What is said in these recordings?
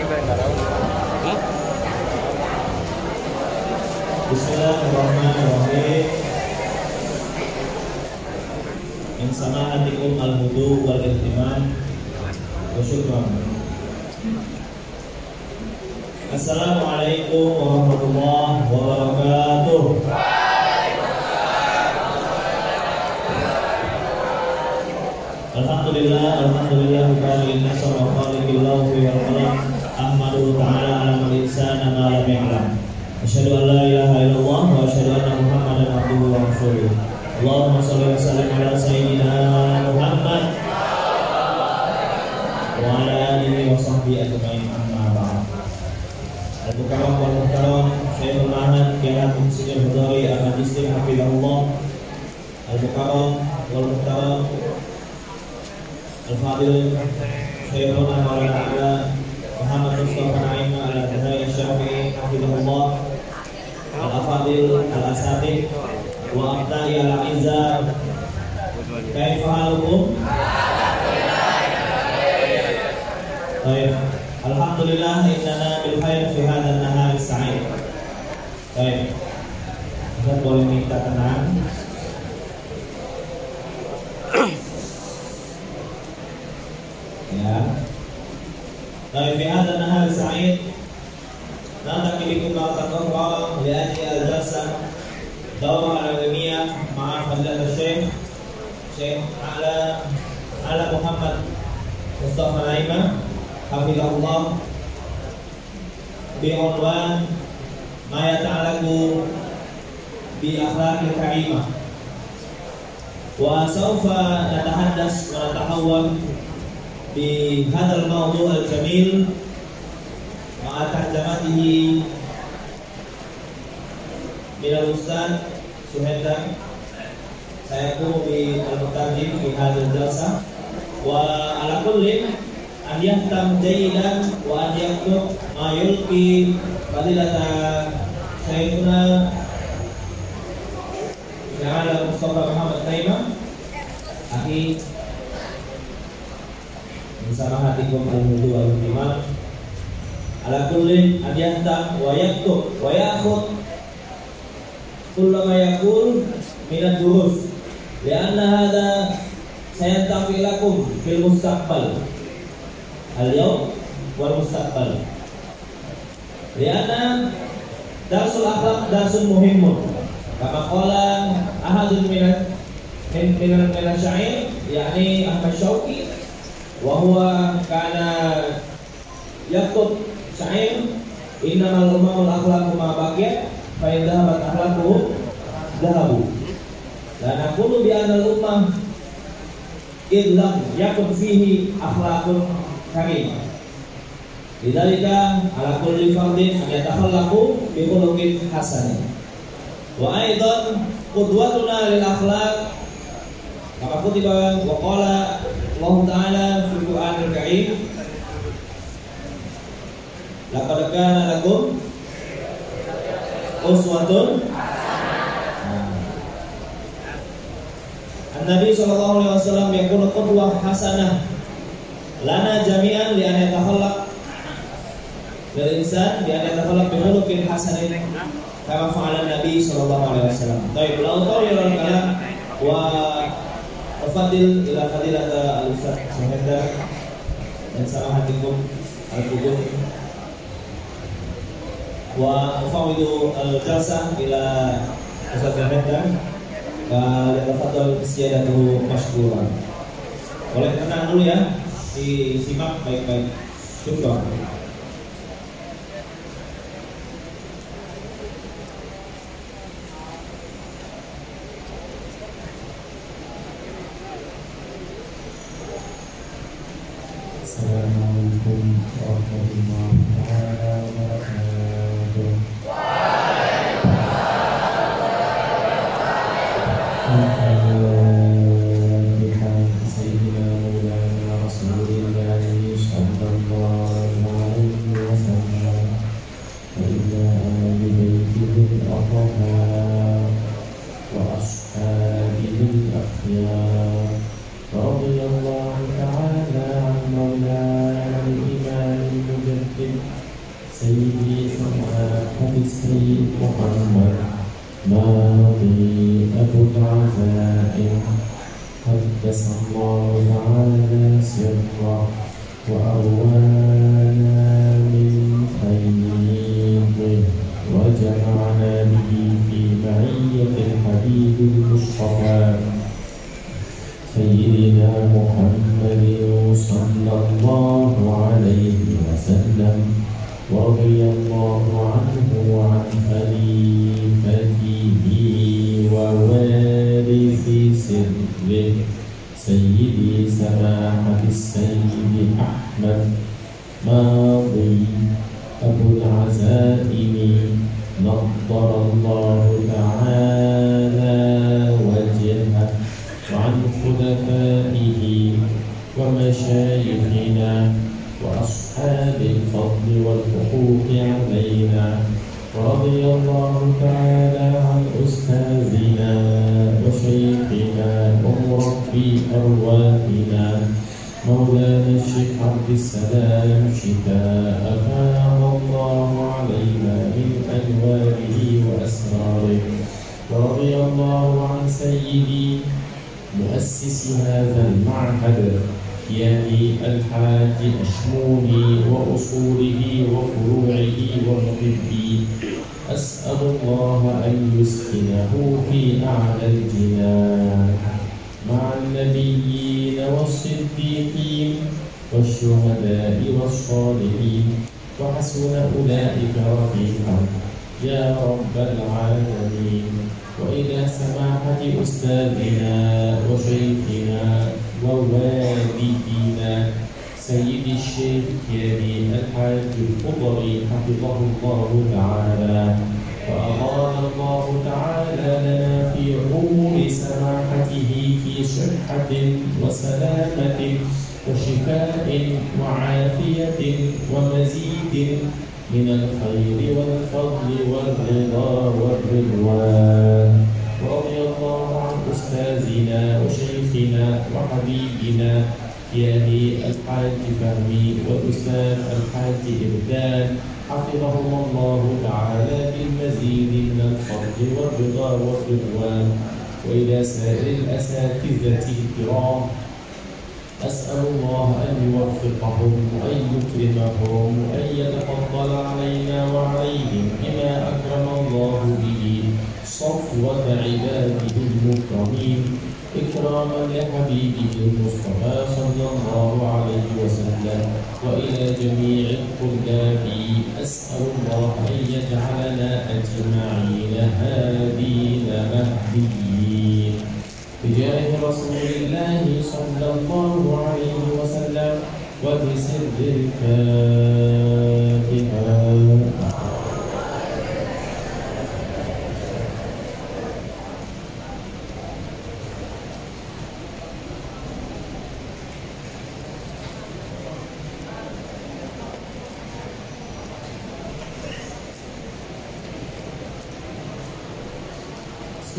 Bismillahirrahmanirrahim. Min sama'atikum al-hudu wal ihtimam wa syukran. Assalamualaikum warahmatullahi wabarakatuh. Alhamdulillah bari nasr wa khaliqillahu wa qalam ahmadu ta'ala ala al-insana ma lam ya'lam. Asyhadu an la ilaha illallah wa asyhadu anna Muhammadan abduhu wa rasuluh. Allahumma shalli wa sallim ala sayyidina Muhammad wa ala alihi wa sahbihi ajma'in, amma ba'd. Al-Mukarram wal Muhtaram Syekhul Ma'had Kiai Muslimin Hudari Al-Majlistin Hafizahullah. Al-Mukarram wal Muhtaram Al-Fadil Syekhul Maulana Muhammad Mustafa Naim Al-Adhai Syafi'i Hafizahullah. Al-Afadil Al-Asatid wa abdai al-izza. Kaifa halukum? Baik. Alhamdulillah innana bil khair fi hadzal nahar as-sa'id. Baik. Kita boleh minta tenang. Ya. Baik, fi hadzal nahar as-sa'id. Nanti bikum ma'takarra li ajli al-jalsa dawra al-ilmiyah ma'a fadilatul Syekh Ala Muhammad Mustafa Naim hafizahullah bi'unwan ma yata'allaqu bi akhlaqil karimah, wa sawfa natahaddas wa natahawwal bi hadzal mawdu' al-jamil ma'a tarjamatihi min al-ustaz Suhendra. Saya pun bi al-mutarjim fi hadzal jalsa wa ala kullin an yahtam jayidan wa an yaktub ma yulqi fadilata Syekhuna Ala Mustafa Muhammad Naimah akhi bersama hatikum al-hudu wal-ihtimam. Ala kullin an yahtam wa yaktub wa ya'khud kulla ma yaqul min ad-durus li'anna hadha sayantafi lakum fil mustaqbal al-yawm wal mustaqbal, li'anna darsul akhlaq darsun muhimun kama qala ahadun min asy-syair yakni Ahmad Syauqi wa huwa kana yaktub syair innamal umamul akhlaqu ma baqiyat fa in dhahabat akhlaquhum dhahabu. La naqulu bi anna al-ummah idlam yakun fihi akhlaqun karimah. Lidzalika ala kulli fardin an yatakhallaqu bi khuluqin hasanin. Wa aidan qudwatuna lil akhlaq kama kutiba wa qala Allah Ta'ala fil Qur'anil Karim laqad kana lakum uswatun. Nabi sallallahu alaihi wasallam yakunu qudwah hasanah lana jami'an li an yatakhallaq lil insan bi an yatakhallaq bi khuluqin hasanin kama fa'ala Nabi sallallahu alaihi wasallam. Baik, la tawilul kalam wa ufadil ila fadilata al-ustaz Suhendra dan sama hatikum al-qudum wa ufawidu al-jalsah ila Ustaz Suhendra. Al-Fadl Siyadatu Mashkuran. Boleh tenang dulu ya, disimak baik-baik. Syukran. Assalamualaikum warahmatullahi wabarakatuh. ورضي الله تعالى عن مولانا الإمام المجدد الله وأروانا من خيره وجمعنا به في معية الحبيب المصطفى سيدنا محمد صلى الله عليه وسلم ورضي الله عنه وعن خليفته ووارث سره سيدي سماحة السيد أحمد ماضي أبو العزائم نضر الله تعالى وجهه وعن خلفائه ومشايخنا وأصحاب الفضل والحقوق علينا ورضي الله تعالى عن أستاذنا وشيخنا ومربي أرواحنا مولانا الشيخ عبد السلام شفاء أفاض الله علينا من أنواره وأسراره ورضي الله عن سيدي مؤسس هذا المعهد يعني الحاج أشموني وأصوله وفروعه ومحبيه أسأل الله أن يسكنه في أعلى الجنان مع النبيين والصديقين والشهداء والصالحين وحسن أولئك رفيقا يا رب العالمين. وإلى سماحة أستاذنا وشيخنا ووالدينا سيد الشيخ يعني الحاج الخضري حفظه الله تعالى وأطال الله تعالى لنا في عمر سماحته في صحة وسلامة وشفاء وعافية ومزيد من الخير والفضل والرضا والرضوان. ورضي الله عن أستاذنا وشيخنا وحبيبنا يعني الحاج فهمي والأستاذ الحاج إبدان حفظهم الله تعالى بالمزيد من الفضل والرضا والرضوان. وإلى سائر الأساتذة الكرام أسأل الله أن يوفقهم وأن يكرمهم وأن يتفضل علينا وعليهم بما أكرم الله به صفوة عباده المكرمين إكراما لحبيبه المصطفى صلى الله عليه وسلم. وإلى جميع الطلاب أسأل الله أن يجعلنا أجمعين هادين مهديين بجاه رسول الله صلى الله عليه وسلم وبسر الفاتحة.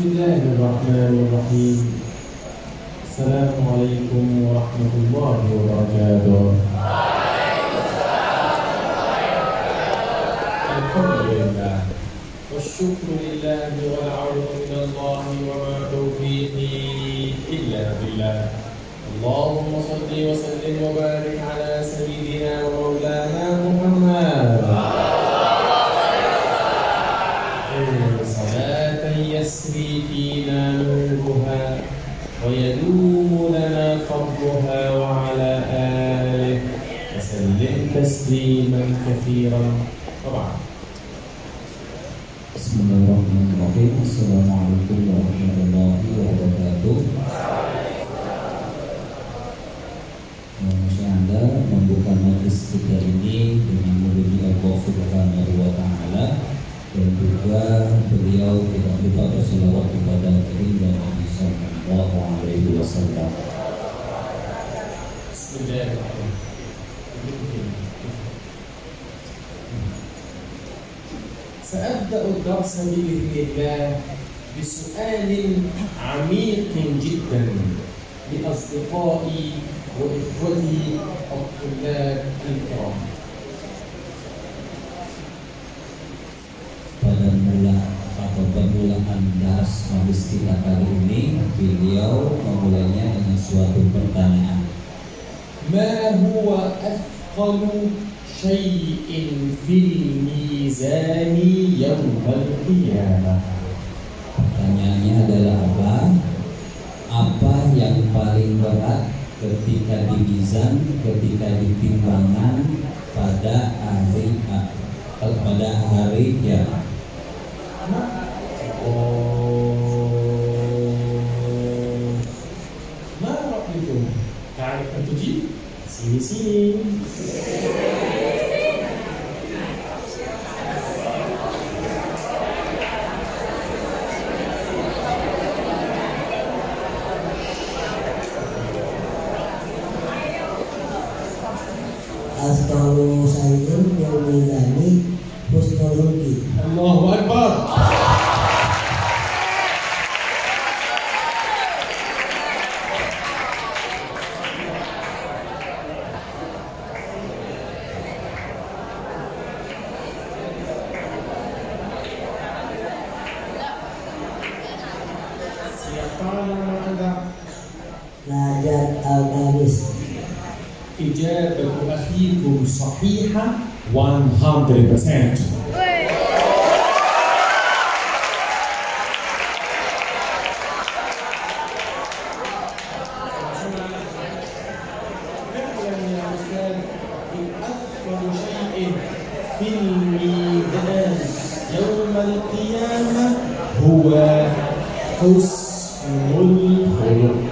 بسم الله الرحمن الرحيم. السلام عليكم ورحمة الله وبركاته. الحمد لله والشكر لله والعون من الله وما توفيقي إلا بالله. اللهم صل وسلم وبارك على سيدنا ومولانا محمد صلاة يسري فينا نورها ويدوم لنا فضلها وعلى آله وسلم تسليما كثيرا. طبعا بسم الله الرحمن الرحيم. Assalamualaikum warahmatullahi wabarakatuh. Masya Anda membuka majlis kita ini dengan memuji Allah Subhanahu wa Ta'ala dan juga beliau tidak lupa berselawat kepada baginda Nabi Sallallahu Alaihi Wasallam. Bismillahirrahmanirrahim. سأبدأ الدرس بإذن الله بسؤال عميق جدا لأصدقائي وإخوتي الطلاب الكرام. Pada permulaan dars majlis kita kali ini, beliau memulainya dengan suatu pertanyaan. ما هو أثقل شيء في الميزان يوم القيامة. Pertanyaannya adalah apa? Apa yang paling berat ketika di mizan, ketika di timbangan pada hari kiamat? ما رأيكم؟ تعرف أن تجيب؟ سيني Asmaul Sayyidun yang mizani husnul. Allahu Akbar. Siapa nama Anda? Najat Al-Kamis. إجابة أخيكم صحيحة 100%. أكثر شيء في الميزان يوم القيامة هو حسن الخلق.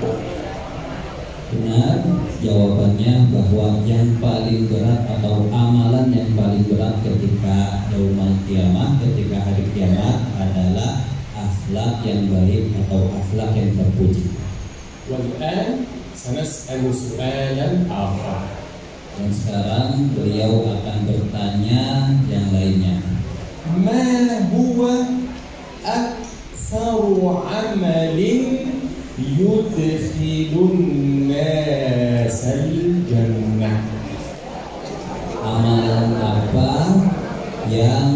Benar, jawabannya bahwa yang paling berat atau amalan yang paling berat ketika yaumul kiamah, ketika hari kiamat adalah akhlak yang baik atau akhlak yang terpuji. والآن سنسأل سؤالا آخر. Dan sekarang beliau akan bertanya yang lainnya. ما هو أكثر عمل يدخل الناس الجنة؟ Amalan apa yang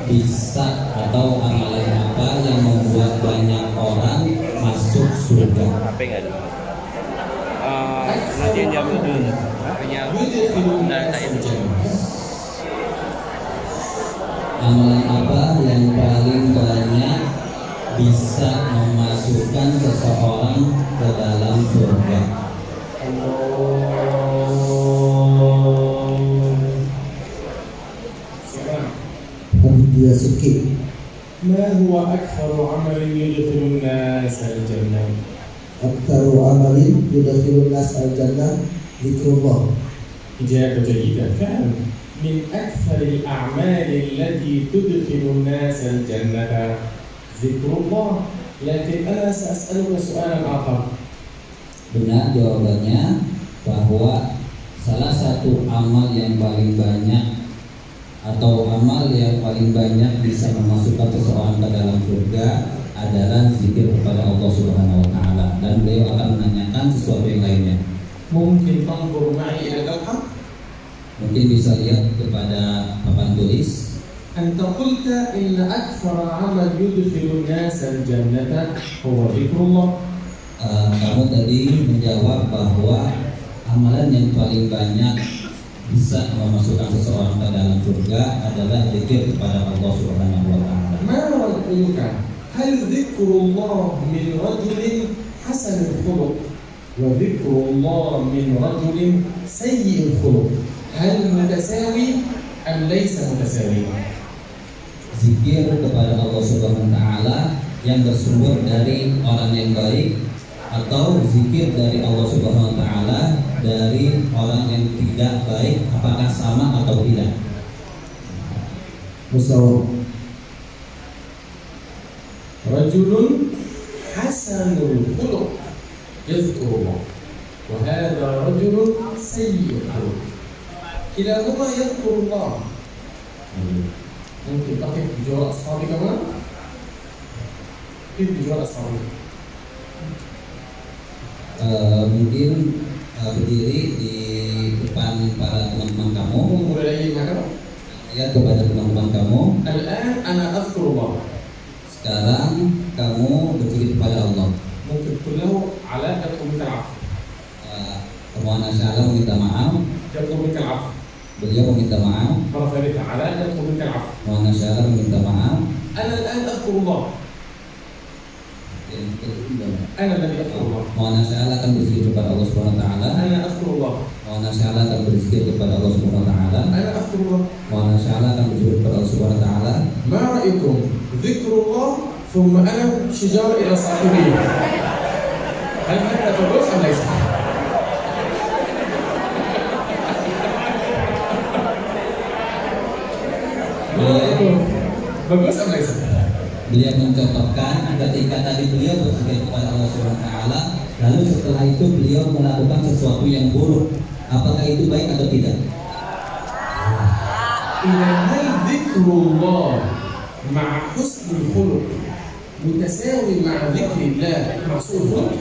bisa atau amalan apa yang membuat banyak orang masuk surga? HP nggak ada? Nanti jam itu يدخل الناس الجنة. Amalan apa yang paling banyak bisa memasukkan seseorang ke dalam surga? Dia Suki. ما هو أكثر عمل يدخل الناس الجنة؟ Aktaru amalin yudkhilun nas al-jannah zikrullah. إجابة جيدة فعلا. من أكثر الأعمال التي تدخل الناس الجنة ذكر الله. لكن أنا سأسألك سؤالا آخر. Benar jawabannya bahwa salah satu amal yang paling banyak atau amal yang paling banyak bisa memasukkan seseorang ke dalam surga adalah zikir kepada Allah Subhanahu wa taala, dan beliau akan menanyakan sesuatu yang lainnya. ممكن تنظر معي إلى اللوحة؟ Mungkin bisa lihat kepada papan tulis. أنت قلت إن أكثر عمل يدخل الناس الجنة هو ذكر الله. Kamu tadi menjawab bahwa amalan yang paling banyak bisa memasukkan seseorang ke dalam surga adalah zikir kepada Allah Subhanahu wa taala. ما رأيك؟ هل ذكر الله من رجل حسن الخلق وذكر الله من رجل سيء الخلق هل متساوي أم ليس متساوي؟ Zikir kepada Allah Subhanahu wa taala yang bersumber dari orang yang baik atau zikir dari Allah Subhanahu wa taala dari orang yang tidak baik, apakah sama atau tidak? Musawa. رجل حسن الخلق يذكر الله وهذا رجل سيء الخلق كلاهما يذكر الله. ممكن تقف بجوار أصحابك كمان؟ كيف بجوار أصحابك؟ Mungkin berdiri di depan para teman-teman kamu, انظر إلي هكذا. lihat kepada teman-teman kamu. الآن أنا أذكر الله. Sekarang kamu berzikir kepada Allah. ممكن تقول له علاء أدعو بك العفو. Wa nas'ala meminta maaf. يطلب منك العفو. Beliau meminta maaf. مرة ثالثة تعالى يطلب منك العفو. Wa nas'ala meminta maaf. أنا الآن أذكر الله. أنا الذي أذكر الله. Wa nas'ala akan berzikir kepada Allah Subhanahu wa taala. أنا أذكر الله. Wa nas'ala akan berzikir kepada Allah Subhanahu wa taala. أنا أذكر الله. Wa nas'ala akan berzikir kepada Allah Subhanahu wa taala. ما رأيكم ذكر الله ثم أنا شجار إلى صاحبي؟ هل هذا تجوز أم ليس؟ ما رأيكم؟ bagus أم ليس؟ Beliau mencontohkan ketika tadi beliau berzikir kepada Allah Subhanahu wa taala, lalu setelah itu beliau melakukan sesuatu yang buruk. Apakah itu baik atau tidak? إذا هل ذكر الله مع حسن الخلق متساوي مع ذكر الله مع سوء الخلق؟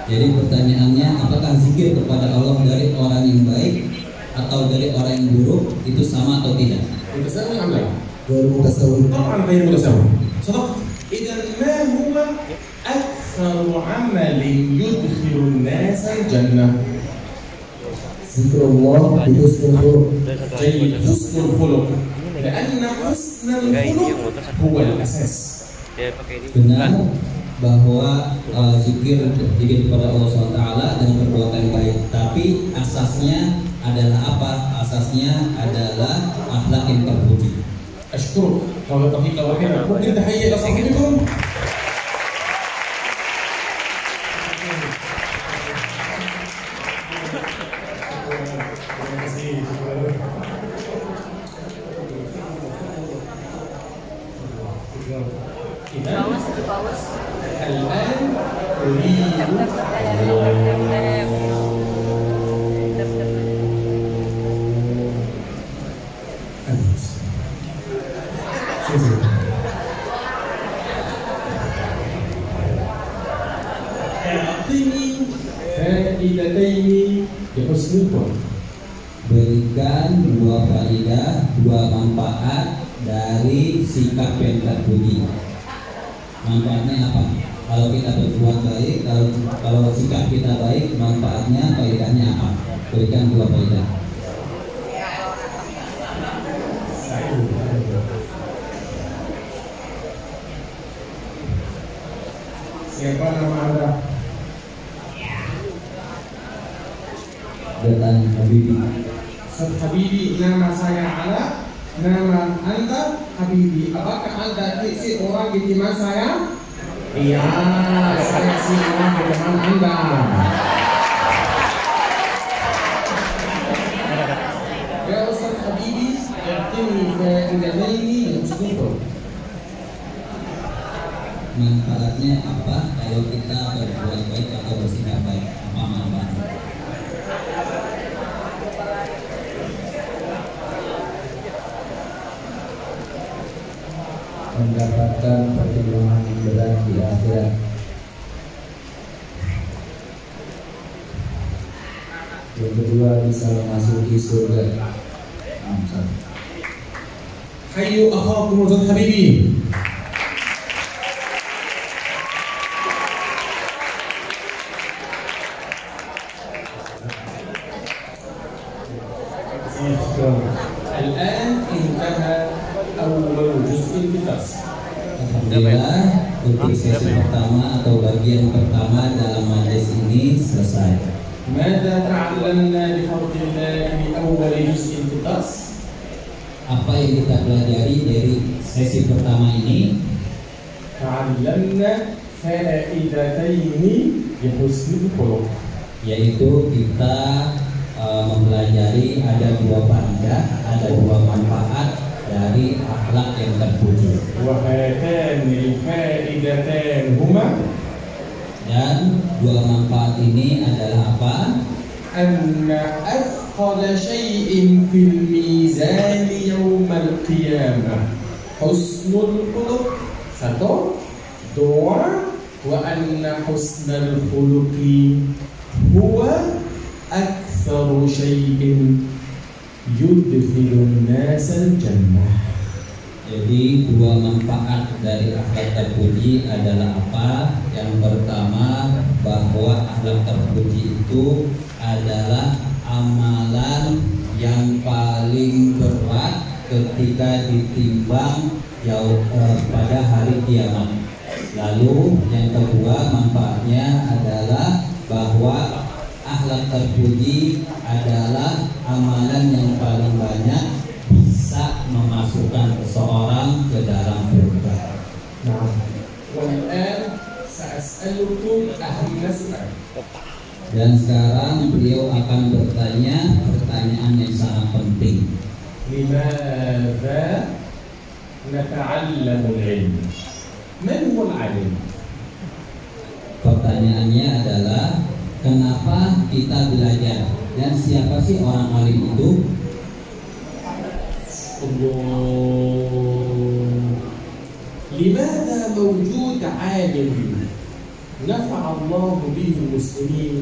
Jadi pertanyaannya, apakah zikir kepada Allah dari orang yang baik atau dari orang yang buruk itu sama atau tidak? متساوي أم لا؟ غير متساوي. طبعا غير متساوي. صدقت. إذا ما هو أكثر عمل يدخل الناس الجنة؟ ذكر الله بحسن الخلق. جيد، حسن الخلق. لأن حسن الخلق هو الأساس. Benar bahwa zikir kepada Allah SWT dengan perbuatan baik, tapi asasnya adalah apa? Asasnya adalah akhlak yang terpuji. أشكرك. لو دقيقة واحدة ممكن تحية إلى صاحبكم؟ الآن أعطني فائدتين لحسن الخلق. Berikan dua faidah, dua manfaat dari sikap yang terpuji. Manfaatnya apa? Kalau kita berbuat baik, kalau sikap kita baik, manfaatnya, faedahnya apa? Berikan dua faidah. Siapa nama Anda? Datang Habibi. Ustaz Habibi, nama saya Ala. Nama Anda Habibi. Apakah Anda si orang di teman saya? Iya, saya si orang di teman Anda. Ya Ustaz Habibi, artinya faedahnya muslim. Manfaatnya apa kalau kita berbuat baik atau bersikap baik? Apa manfaatnya? Mendapatkan pertimbangan yang berat di akhirat. Yang kedua, bisa memasuki surga. Hayyu akhakum Ustaz Habibi. الآن انتهى أول جزء في الدرس. Alhamdulillah, untuk sesi pertama atau bagian pertama dalam majelis ini selesai. ماذا تعلمنا بفضل الله في أول جزء في الدرس؟ Apa yang kita pelajari dari sesi pertama ini? تعلمنا فائدتين لحسن الخلق. Yaitu kita mempelajari ada dua faidah, ada dua manfaat dari akhlak yang terpuji. وهاتان الفائدتان هما Dan dua manfaat ini adalah apa? أن أثقل شيء في الميزان يوم القيامة حسن الخلق. satu, dua, وأن حسن الخلق هو أكثر شيء يدخل الناس الجنة. Jadi dua manfaat dari akhlak terpuji adalah apa? Yang pertama, bahwa akhlak terpuji itu adalah amalan yang paling berat ketika ditimbang pada hari kiamat. Lalu yang kedua manfaatnya adalah bahwa akhlak terpuji adalah amalan yang paling banyak bisa memasukkan seseorang ke dalam surga. Nah, والآن سأسألكم أهم سؤال. Dan sekarang beliau akan bertanya pertanyaan yang sangat penting. لماذا نتعلم العلم؟ من هو العالم؟ Pertanyaannya adalah kenapa kita belajar dan siapa sih orang alim itu? لماذا موجود عالم نفع الله به المسلمين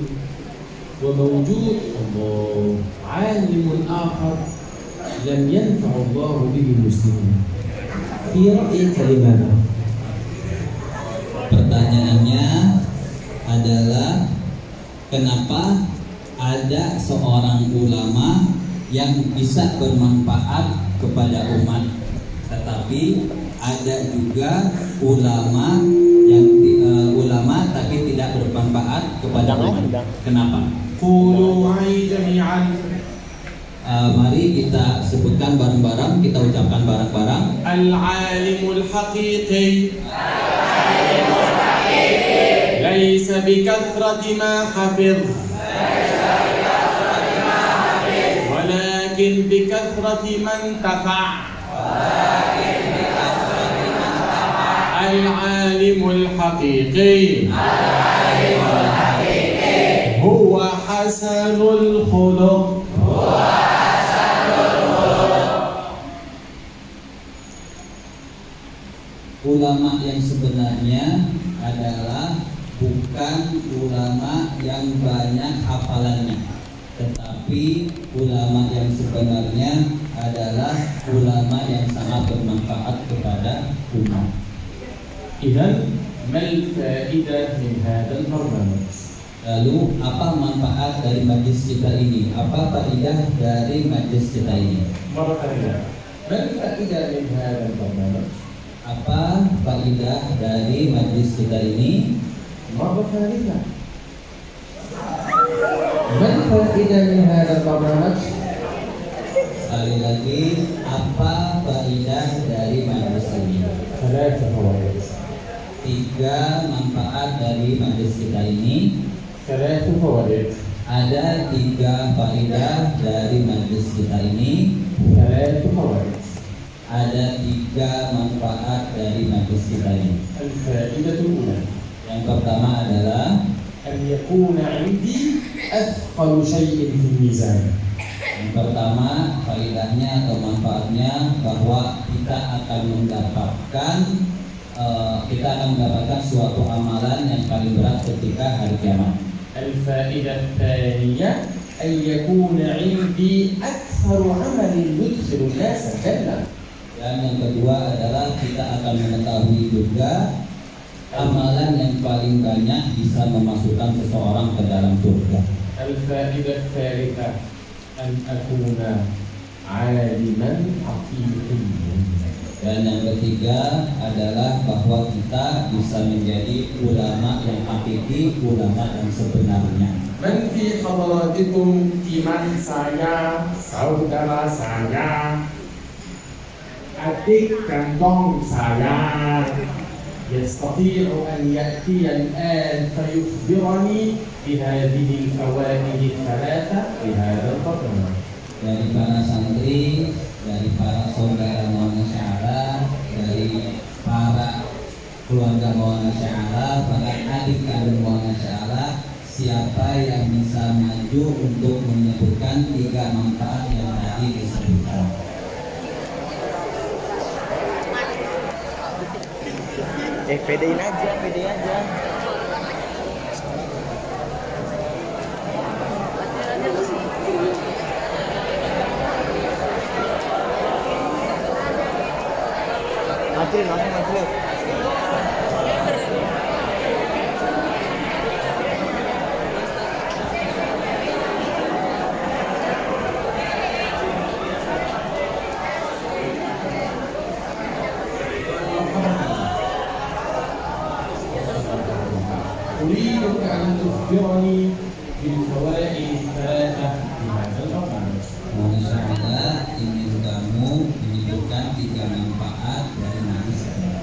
وموجود عالم آخر لم ينفع الله به المسلمين؟ في رأيك لماذا؟ Pertanyaannya adalah kenapa ada seorang ulama yang bisa bermanfaat kepada umat, tetapi ada juga ulama yang ulama tapi tidak bermanfaat kepada umat. Kenapa? قولوا معي جميعا. Mari kita sebutkan bareng-bareng, kita ucapkan bareng-bareng. العالم الحقيقي ليس بكثرة ما حفظ ولكن بكثرة من انتفع. العالم الحقيقي هو حسن الخلق. Ulama yang sebenarnya adalah bukan ulama yang banyak hafalannya, tetapi ulama yang sebenarnya adalah ulama yang sangat bermanfaat kepada umat. إذن ما الفائدة من هذا البرنامج؟ Lalu apa manfaat dari majlis kita ini? Apa faedah dari majlis kita ini? مرة ثانية، ما الفائدة من هذا البرنامج؟ Apa faedah dari majlis kita ini? مرة ثالثة، ما الفائدة من هذا البرنامج؟ Sekali lagi, apa faedah dari majlis ini? ثلاثة فوائد. 3 manfaat dari majlis kita ini. ثلاث فوائد. Ada 3 faedah dari majlis kita ini. ثلاث فوائد. Ada 3 manfaat dari majlis kita ini. الفائدة الأولى Yang pertama adalah أن يكون عندي أثقل شيء في الميزان. yang pertama faedahnya atau manfaatnya bahwa kita akan mendapatkan suatu amalan yang paling berat ketika hari kiamat. الفائدة الثانية أن يكون عندي أكثر عمل يدخل الناس الجنة. Dan yang kedua adalah kita akan mengetahui juga amalan yang paling banyak bisa memasukkan seseorang ke dalam surga. الفائدة الثالثة أن أكون عالما حقيقيا. Dan yang ketiga adalah bahwa kita bisa menjadi ulama yang hakiki, ulama yang sebenarnya. من في حضراتكم teman saya, saudara saya, adik kandung saya يستطيع أن يأتي الآن فيخبرني بهذه الفوائد الثلاثة لهذا البرنامج. Dari para santri, dari para saudara Maulana Sya'ala, dari para keluarga Maulana Sya'ala, bahkan adik kandung Maulana Sya'ala, siapa yang bisa maju untuk menyebutkan 3 manfaat yang tadi disebutkan. Pedein aja. Langsung. يخبرني بالفوائد الثلاثة في هذا البرنامج. Saya ingin kamu menyebutkan 3 manfaat dari majlis ini.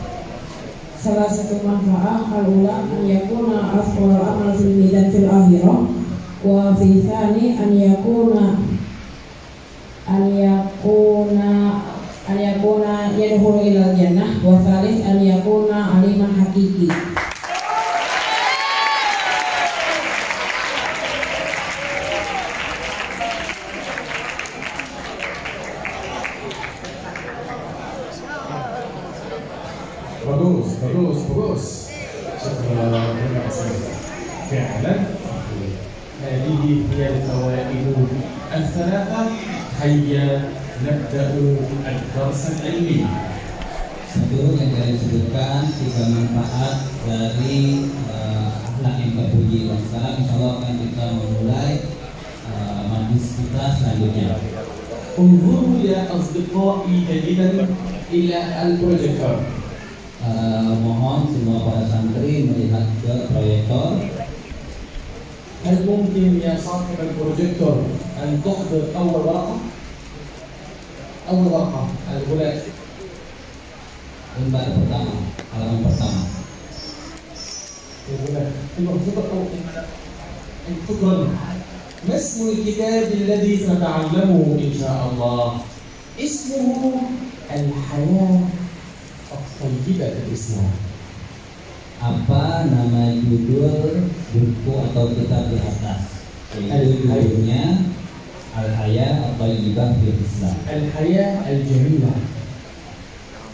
Salah satu manfaat al-ula an yakuna afdal amal fil mizan fil akhirah, wa fi tsani an yakuna yadkhulu ilal jannah, wa tsalits an yakuna aliman haqiqi. bagus. Terima kasih. فعلا هذه هي الفوائد الثلاثة. هيا نبدأ الدرس العلمي. Itu yang saya sebutkan 3 manfaat dari akhlak yang terpuji. Dan sekarang insya Allah akan kita memulai majlis kita selanjutnya. انظروا يا أصدقائي جيدا إلى البروجيكتور. Mohon semua para santri melihat ke proyektor. هل ممكن يا صاحب البروجيكتور أن تحضر أول ورقة الغلاف؟ Lembar pertama, halaman pertama. شكرا. ما اسم الكتاب الذي سنتعلمه إن شاء الله؟ اسمه الحياة الطيبة في الإسلام. Apa nama judul buku atau kitab di atas? Judulnya Al-Haya At-Thayyibah fil Islam. Al-Haya Al-Jamila.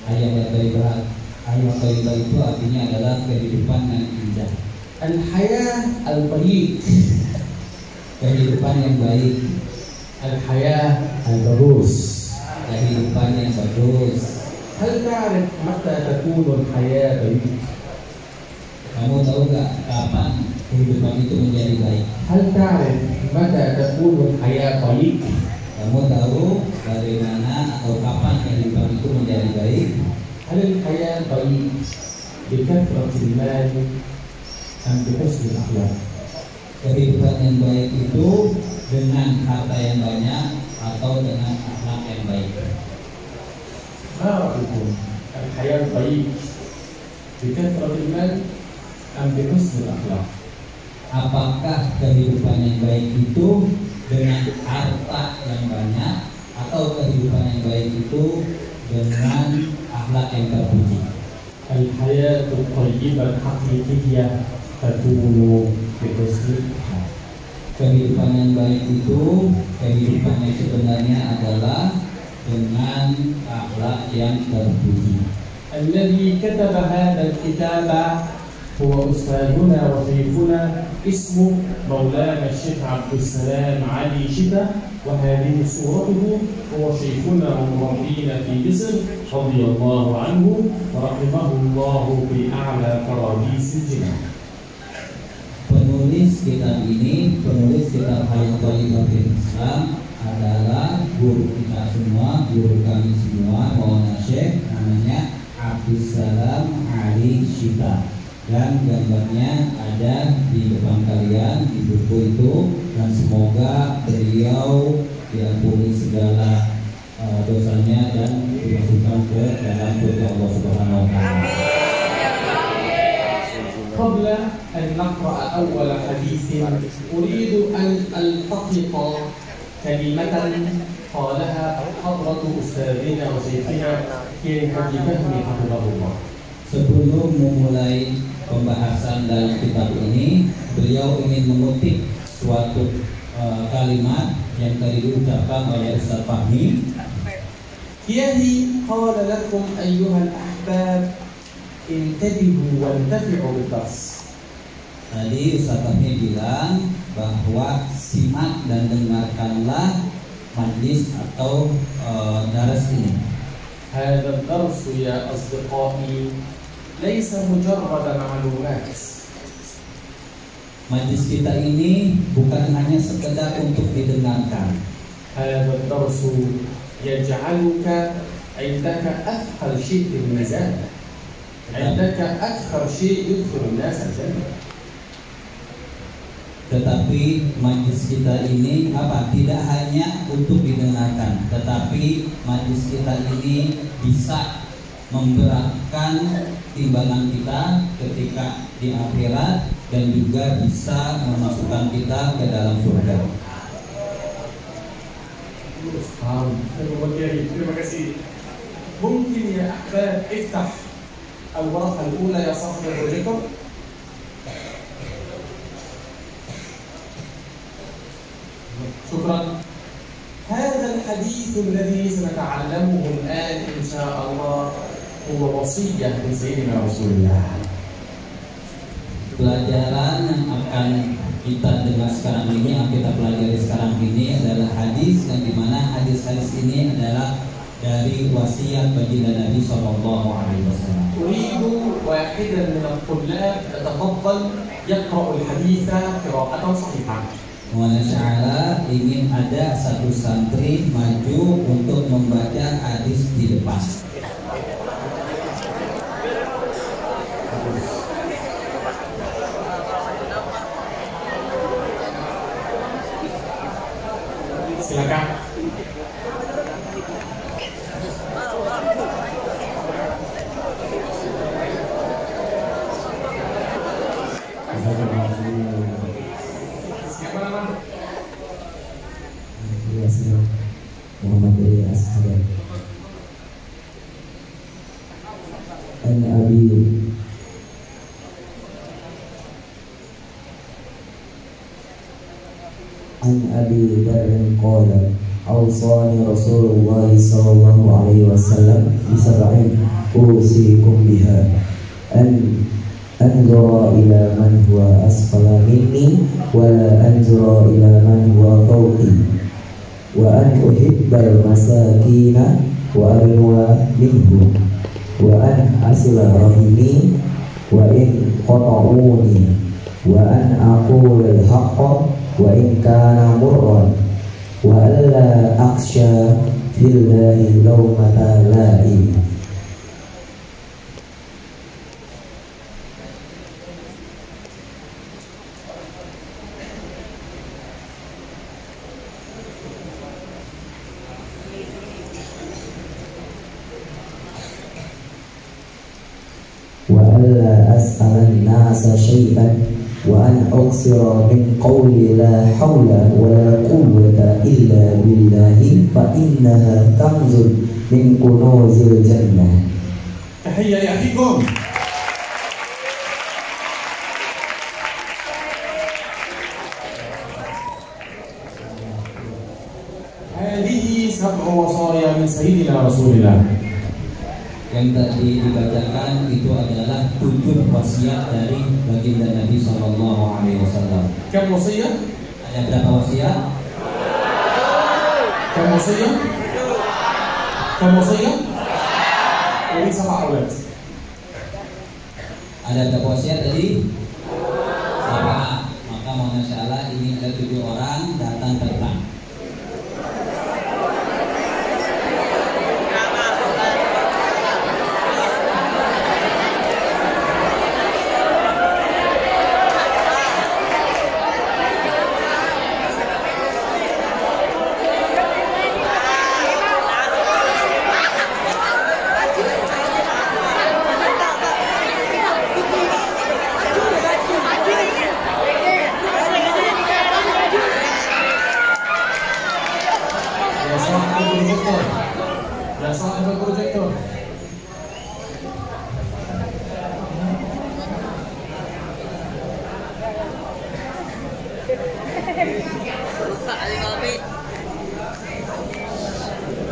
Hayat At-Thayyibah itu artinya adalah kehidupan yang indah. Al-Haya Al-Tayyib. Kehidupan yang baik. Al-Haya Al-Bagus. Kehidupan yang bagus. Hal ta'rif mata takunu al-haya baik? Kamu tahu gak kapan kehidupan itu menjadi baik? Hal ta'rif mata takunu al-haya baik? Kamu tahu bagaimana atau kapan kehidupan itu menjadi baik? Hal al-haya baik bikathratil mal am bihusnil akhlaq? Kehidupan yang baik itu dengan harta yang banyak atau dengan akhlak yang baik. ما رأيكم الحياة طيب بكثرة المال أم بحسن الأخلاق؟ Apakah kehidupan yang baik itu dengan harta yang banyak atau kehidupan yang baik itu dengan akhlak yang terpuji? الحياة الطيبة الحقيقية تكون بحسن الأخلاق. Kehidupan yang baik itu, kehidupan yang sebenarnya adalah dengan akhlak yang terpuji. الذي كتب هذا الكتاب هو أستاذنا وشيخنا اسمه مولانا الشيخ عبد السلام علي شتا، وهذه صورته هو شيخنا ومربينا في مصر رضي الله عنه ورحمه الله بأعلى فراديس الجنان. Penulis kitab ini, penulis kitab Hayat Thayyibah fil Islam adalah guru kita semua, guru kami semua, Maulana Syekh namanya Abdussalam Ali Shita, dan gambarnya ada di depan kalian di buku itu, dan semoga beliau diampuni segala dosanya dan dimasukkan ke dalam surga Allah Subhanahu wa taala. قبل أن نقرأ أول حديث أريد أن ألتقط كلمة قالها حضرة أستاذنا وشيخنا كيف بفهم حفظه الله. Sebelum memulai pembahasan dalam kitab ini, beliau ingin mengutip suatu kalimat yang tadi diucapkan oleh Ustaz Fahmi. Kiyahi qala lakum ayyuhal ahbab intabihu wantafi'u bid-dars. Tadi Ustaz Fahmi bilang bahwa simak dan dengarkanlah majlis atau daras ini. هذا الدرس يا أصدقائي ليس مجرد معلومات. Majlis kita ini bukan hanya sekedar untuk didengarkan. هذا الدرس يجعلك عندك أثقل شيء في الميزان، عندك أكثر شيء يدخل الناس الجنة. Tetapi majlis kita ini tidak hanya untuk didengarkan, tetapi majlis kita ini bisa memberatkan timbangan kita ketika di akhirat dan juga bisa memasukkan kita ke dalam surga. Terima kasih. Mungkin ya Ahbab iftah al-waraqah al-ula ya sahib al-projector. شكرا. هذا الحديث الذي سنتعلمه الآن إن شاء الله هو وصية من سيدنا رسول الله. Pelajaran yang akan kita dengar sekarang ini, yang kita pelajari sekarang ini adalah hadis, yang dimana hadis-hadis ini adalah dari wasiat baginda Nabi Sallallahu Alaihi Wasallam. أريد واحدا من الطلاب يتفضل يقرأ الحديث قراءة صحيحة. Mohon sya'ala, ingin ada satu santri maju untuk membaca hadis di depan. Silakan. Siapa nama? Muhammad bin Ashadan. An Abi Darrin qala awsani Rasulullah sallallahu alaihi wasallam bi sab'in usikum biha an anzura ila man huwa asfala minni wa la anzura ila man huwa fawqi wa an uhibbal masakina wa arwa minhu wa an asila rahimi wa in qata'uni wa an aqul al-haqqa wa in kana murran wa alla akhsha fillahi lawmata la'im. Wa alla as'alan nasa syai'an wa an uqsira min qawli la hawla wa la quwwata illa billahi fa innaha kanzun min kunuzil jannah. Tahiyya ya akhikum. Hadihi sab'u wasaya min sayyidina Rasulillah. Yang tadi dibacakan itu adalah 7 wasiat dari baginda Nabi Sallallahu Alaihi Wasallam. Kam wasiyah? Ada berapa wasiat? Kam wasiyah? Kam wasiyah? Ini sama awal. Ada berapa wasiat tadi? 7. Maka mohon sya'ala ini ada 7 orang datang terbang. Ya sahib projector.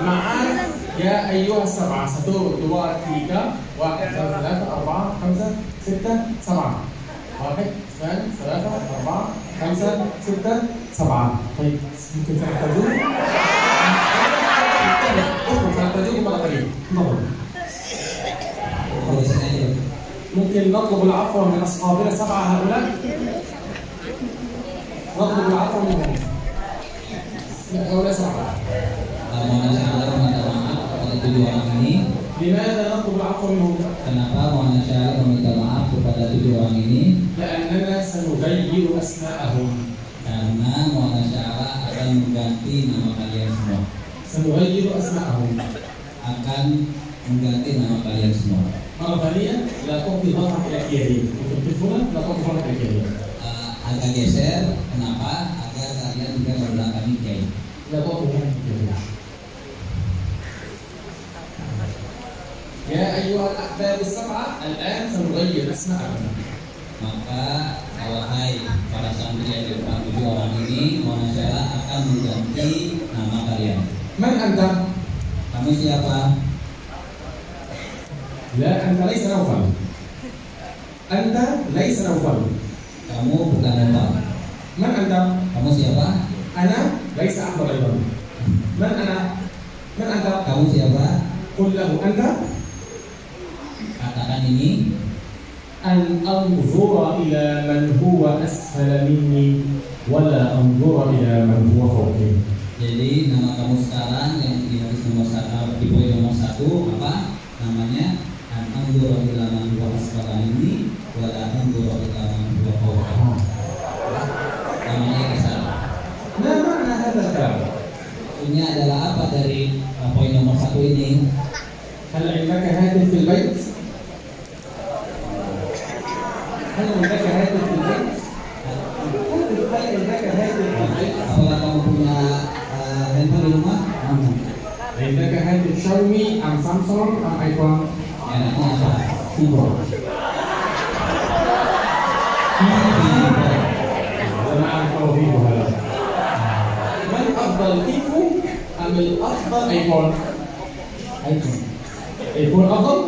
Ma'an ya ayyuha sab'ah 1 2 3 1 2 3 4 5 6 7 7 1 2 3 4 5 6 7 طيب ممكن تحتاجون ممكن نطلب العفو من أصحابنا 7 هؤلاء. نطلب العفو منهم. هؤلاء 7. Mohon minta maaf kepada 7 orang ini. لماذا نطلب العفو منهم؟ Kenapa Mu'anasyara meminta maaf kepada 7 orang ini? لأننا سنغير أسماءهم. Karena Mu'anasyara akan mengganti nama kalian semua. سنغير أسماءهم. Akan mengganti nama kalian semua. مرة ثانية لا تعطي ظهرك إلى اليمين. الطفولة لا تعطي ظهرك إلى اليمين. Agak geser, kenapa? Agar kalian tidak membelakangi kiai. لا تعطي ظهرك إلى اليمين. يا أيها الأحباب السبعة الآن سنغير أسماءهم. Maka wahai para santri yang di depan 7 orang ini, Mu'anasyara akan mengganti nama kalian. من أنت؟ Kamu siapa? لا أنت ليس نوفل. أنت ليس نوفل. Kamu bukan Nopal. من أنت؟ Kamu siapa? أنا ليس أحمد أيضا. من أنا؟ من أنت؟ Kamu siapa? قل له أنت Katakan ini. أن أنظر إلى من هو أسفل مني ولا أنظر إلى من هو فوقي. Jadi nama kamu sekarang yang di nomor 1, di poin nomor 1 apa? Namanya An-Anzura ila man huwa asfala minni wa la anzura ila man huwa fawqa. Namanya kesal. ما معنى هذا الكلام؟ Ini adalah apa dari poin nomor 1 ini? هل عندك هاتف في البيت؟ هل عندك هاتف في البيت؟ هل عندك هاتف في البيت؟ Apakah kamu punya handphone di rumah? عندك هاتف شاومي أم سامسونج أم آيفون؟ Enaknya apa? فيفو. أنا أعرف فيفو هذا. من أفضل فيفو أم الأفضل آيفون؟ iPhone. آيفون أفضل؟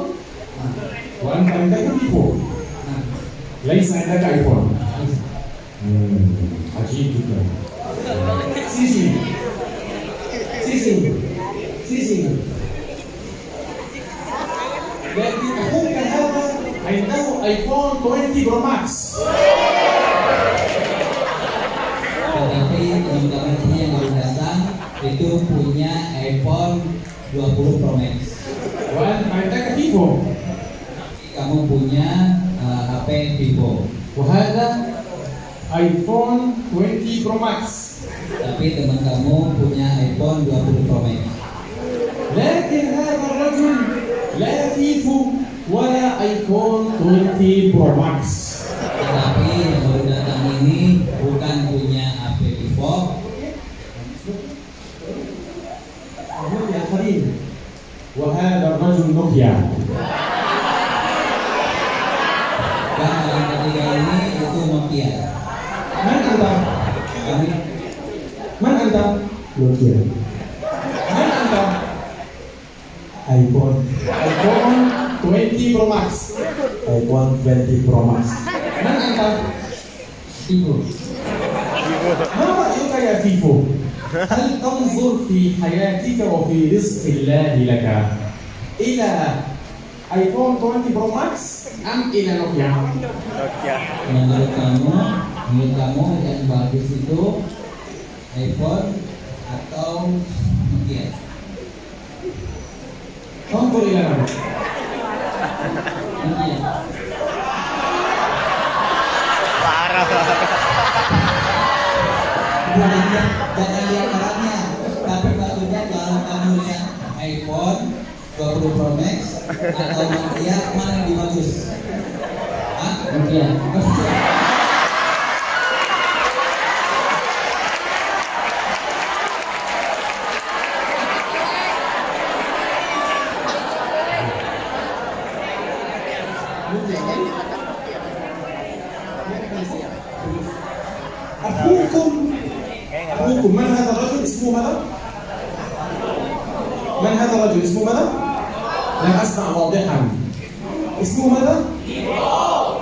وأنت عندك فيفو. ليس عندك آيفون. عجيب جدا. سيسي سيسي سيسي لكن أخوك هذا عنده آيفون 20 برو ماكس. Tetapi teman-teman ini yang baru datang itu punya iPhone 20 Pro Max. وأنت عندك فيفو. Kamu punya HP Vivo. وهذا آيفون 20 برو ماكس. Tapi teman kamu punya iPhone 20 Pro Max. لكن هذا الرجل لا فيفو ولا آيفون 20 برو ماكس. Tetapi yang baru datang ini bukan punya HP Vivo. وهذا الرجل نوكيا. Dan yang ketiga ini itu Nokia. من أنت؟ Kami من أنت؟ Nokia, من أنت؟ iPhone, آيفون 20 برو ماكس. iPhone 20 Pro Max. من أنت؟ Vivo. ما رأيك يا فيفو؟ هل تنظر في حياتك وفي رزق الله لك إلى آيفون 20 برو ماكس أم إلى نوكيا؟ Menurut kamu yang bagus itu iPhone atau Nokia? انظر إلى من؟ Nokia. Jangan lihat orangnya, tapi maksudnya kalau kamu lihat iPhone 20 Pro Max atau Nokia, mana yang lebih bagus? Hah? Nokia. أخوكم من هذا الرجل اسمه ماذا؟ من هذا الرجل اسمه ماذا؟ لم أسمع واضحا. اسمه ماذا؟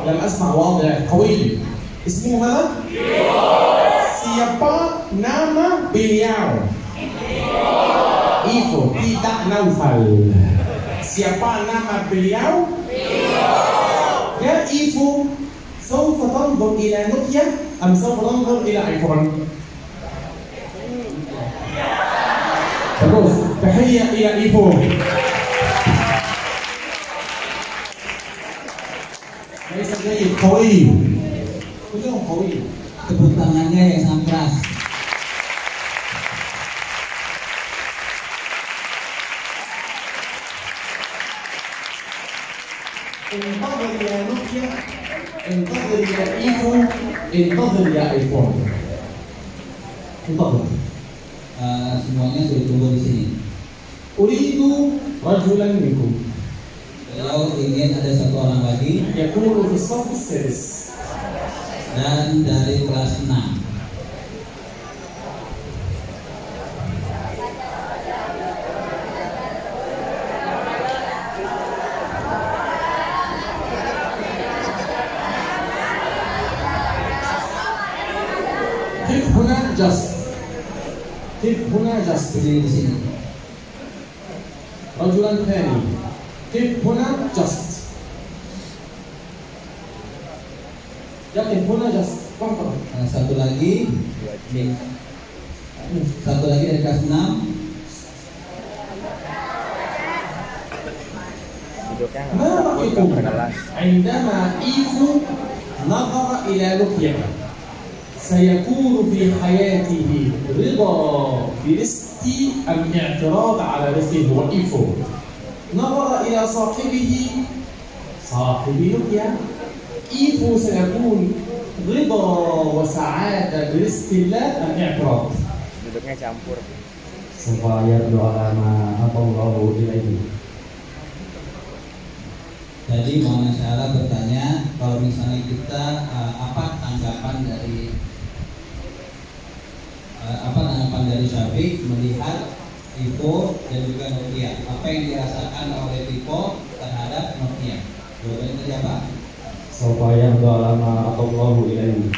لم أسمع واضح قوي. اسمه ماذا؟ Siapa nama beliau? Ivo, tidak Naufal. Siapa nama beliau? يا إيفو سوف تنظر إلى نوكيا أم سوف تنظر إلى آيفون؟ Bagus, تحية إلى إيفو. جيد قوي كلهم قوي. Tepuk tangannya yang sangat keras. انتظر يا نوكيا، انتظر يا ايفو، انتظر يا ايفون. انتظر. Semuanya sudah tunggu di sini. أريد رجلا منكم Beliau ingin ada satu orang lagi يكون في الصف السادس. dan dari kelas 6. كيف هنا just كيف هنا just Berdiri di sini. رجلا ثاني كيف هنا just يقف هنا just فقط. Satu lagi dari kelas 6. ما رأيكم عندما إيفو نظر إلى لوكيا سيكون في حياته رضا برزقي أم اعتراض على رزقه؟ هو إيفو نظر إلى صاحبه صاحب لوكيا، إيفو سيكون رضا وسعادة برزق الله أم اعتراض؟ Duduknya campur. supaya doa Allah ilaihi. Jadi Mona Syara bertanya, kalau misalnya kita apa tanggapan dari Syafiq melihat Vivo dan juga Nokia, apa yang dirasakan oleh Vivo terhadap Nokia? Jawabannya tadi apa? Supaya doa Allah ilaihi.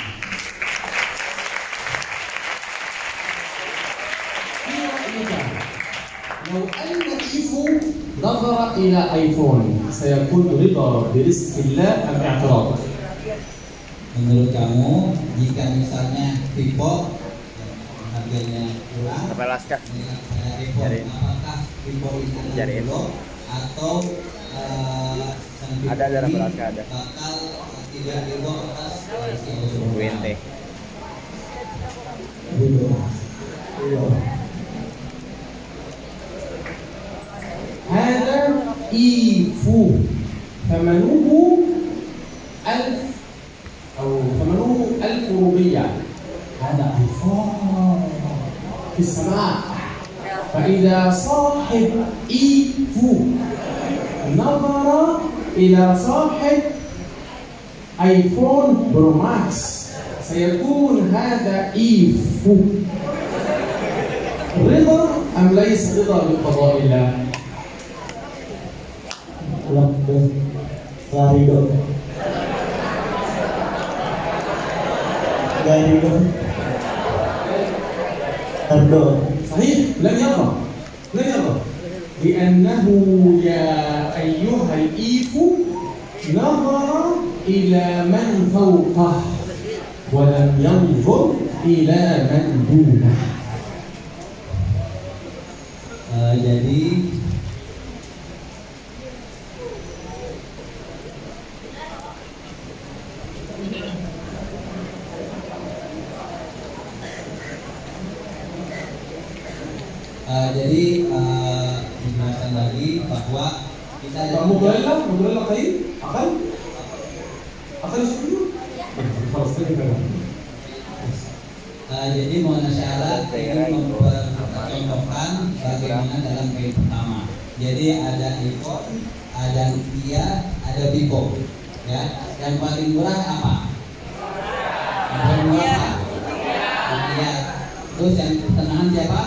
لو أن إيفو نظر إلى آيفون سيكون رضا برزق الله أم اعتراض؟ Menurut kamu, jika misalnya Vivo harganya kurang, Kepalaska. melihat iPhone, apakah Vivo ini adalah ridho atau Ada dalam Alaska ada. bakal tidak ridho atas UNT. هذا إيفو ثمنه 1000 أو ثمنه 1000 روبية. هذا آيفون في السماء. فإذا صاحب إيفو نظر إلى صاحب آيفون برو ماكس سيكون هذا إيفو رضا أم ليس رضا بقضاء الله؟ Lebih lari dong. Lari dong. Terdo. صحيح لن يرى لأنه يا أيها الإيفو نظر إلى من فوقه ولم ينظر إلى من دونه. Jadi dijelaskan lagi bahwa kita مدرلة قليل أقل شوية. خلاص كده. jadi Mona Syara ingin mempercontohkan bagaimana dalam poin pertama. Jadi ada iPhone, ada Nokia, ada Vivo. Ya, yang paling murah apa? Yang paling murah apa? Nokia. Terus yang pertengahan siapa?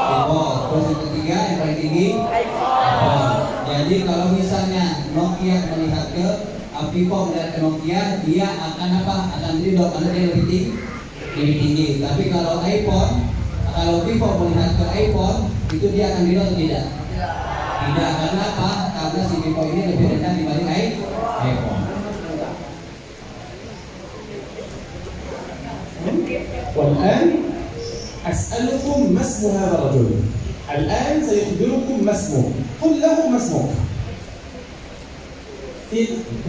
Vivo. Terus yang ketiga yang paling tinggi? iPhone. Jadi kalau misalnya Nokia melihat ke Vivo melihat ke Nokia, dia akan apa? Akan ridho karena dia lebih tinggi. Tapi kalau Vivo melihat ke iPhone, itu dia akan ridho atau tidak? Tidak. Karena apa? Karena si Vivo ini lebih rendah dibanding iPhone. والآن أسألكم ما اسم هذا الرجل. الآن سيخبركم ما اسمه. قل له ما اسمك. قل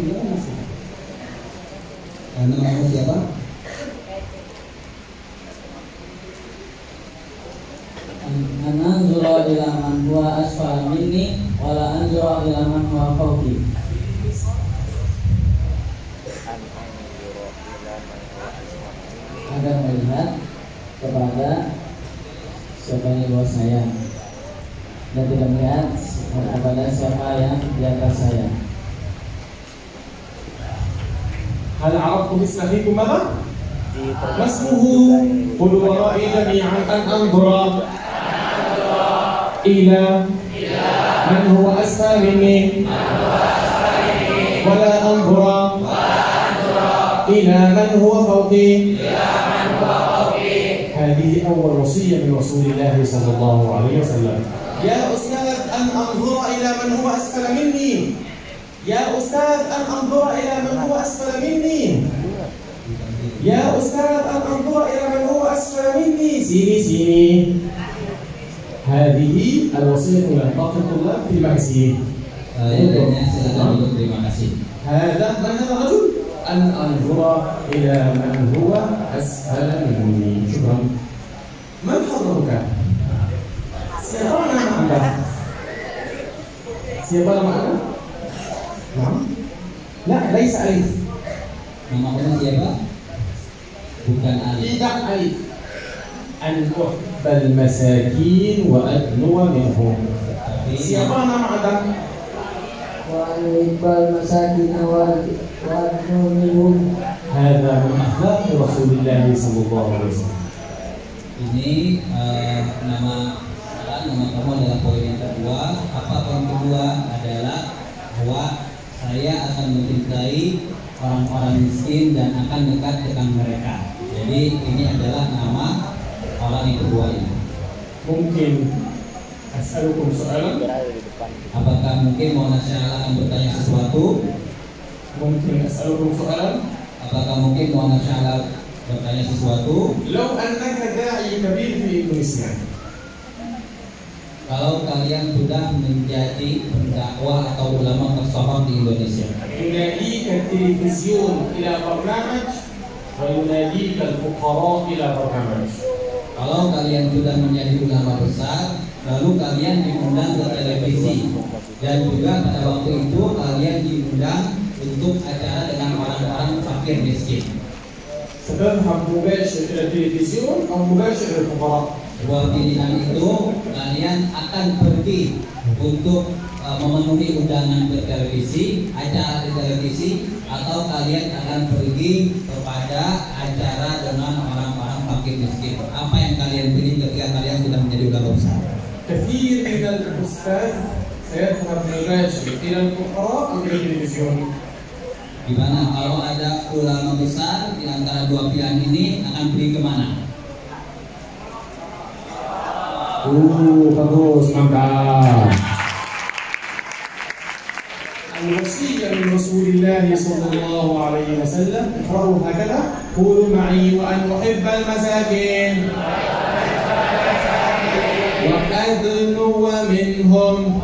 له ما اسمك. Nama siapa? Ana anzura ila man huwa asfala minni wala anzura ila man huwa fawqi. Agar melihat kepada siapa yang di bawah saya dan tidak melihat kepada siapa yang di atas saya. هل عرفتم اسم أخيكم ماذا؟ ما اسمه؟ قل ورائي جميعا أن أنظر إلى من هو أسفل مني ولا أنظر إلى من هو فوقي. هذه أول وصية من رسول الله صلى الله عليه وسلم. يا أستاذ أن أنظر إلى من هو أسفل مني. يا أستاذ أن أنظر إلى من هو أسفل مني. يا أستاذ أن أنظر إلى من هو أسفل مني. سيني هذه الوصية من باقي الطلاب في المكسيك. هذا من هذا الرجل؟ أن أنظر إلى من هو أسفل مني. شكرا. من حضرتك؟ siapa nama Anda? Siapa nama Anda? لا ليس ألف. Nama kamu siapa? Bukan Alif. tidak ألف. أن أحب المساكين وأدنو منهم. siapa nama Anda? وأحب المساكين وأدنو منهم. هذا من أخلاق رسول الله صلى الله عليه وسلم. Ini nama kamu adalah poin yang kedua. Apa poin kedua adalah bahwa saya akan mencintai orang-orang miskin dan akan dekat dengan mereka. Jadi ini adalah nama orang yang kedua ini. Mungkin أسألكم سؤالا. Apakah mungkin Maulana Syekh akan bertanya sesuatu? ممكن أسألكم سؤالا. Apakah mungkin Maulana Syekh bertanya sesuatu? لو أنك داعي كبير في إندونيسيا. Kalau kalian sudah menjadi pendakwah atau ulama tersohor di Indonesia, يناديك التلفزيون إلى برنامج ويناديك الفقراء إلى برنامج. kalau kalian sudah menjadi ulama besar, lalu kalian diundang ke televisi, dan juga pada waktu itu kalian diundang untuk acara dengan orang-orang fakir miskin. ستذهب مباشر إلى التلفزيون أو مباشر إلى الفقراء. Buat pilihan itu, kalian akan pergi untuk memenuhi undangan ke televisi, acara di televisi, atau kalian akan pergi kepada acara dengan orang-orang fakir miskin. Apa yang kalian pilih ketika kalian sudah menjadi ulama besar? كثير من الأستاذ سيذهب مباشر إلى الفقراء أو إلى التلفزيون. Di mana kalau ada ulama besar di antara dua pilihan ini akan pergi kemana? bagus, mantap. الوصية من رسول الله صلى الله عليه وسلم اقرأوا هكذا قولوا معي وأن أحب المساكين وأدنو منهم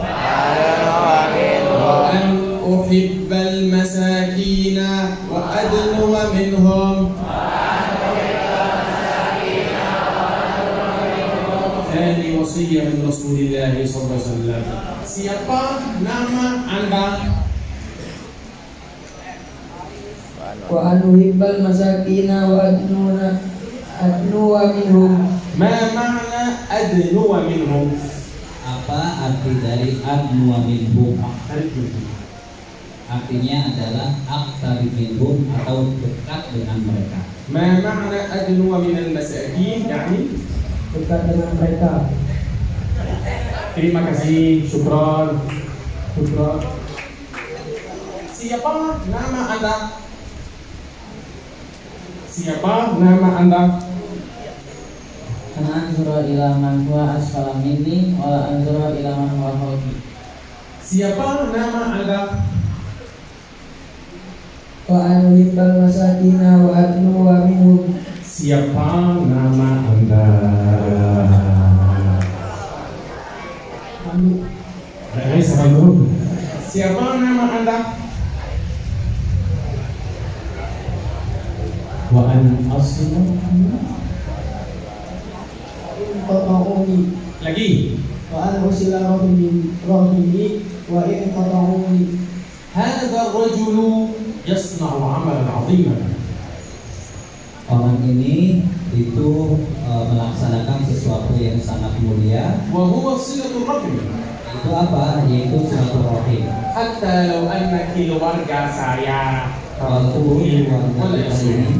وأن أحب المساكين وأدنو منهم. ثاني وصية من رسول الله صلى الله عليه وسلم. Siapa nama Anda? Wa anuhibbal masakina wa adnuwa minhum. Ma ma'na adnuwa minhum? Apa arti dari adnuwa minhum? Artinya adalah aqtarib minhum atau dekat dengan mereka. Ma ma'na adnuwa minal masakin? Yani Dekat dengan mereka. terima kasih, syukran. Syukran. Siapa nama Anda? Siapa nama Anda? Ana anzura ila man huwa asfala minni wa anzura ila man huwa fawqi. Siapa nama Anda? Wa anuhibbal masakina wa adnuwa minhum. Siapa nama Anda? Siapa nama Anda? an asila qata'uni lagi wa an usila rahimi wa in qata'uni. hadza ar-rajulu yasna'u 'amalan 'aziman. Orang ini itu melaksanakan sesuatu yang sangat mulia. Wa huwa silatul rahim. Itu apa? Yaitu silaturahim. Hatta law anna keluarga saya Walaupun wala keluarga yasuni. ini,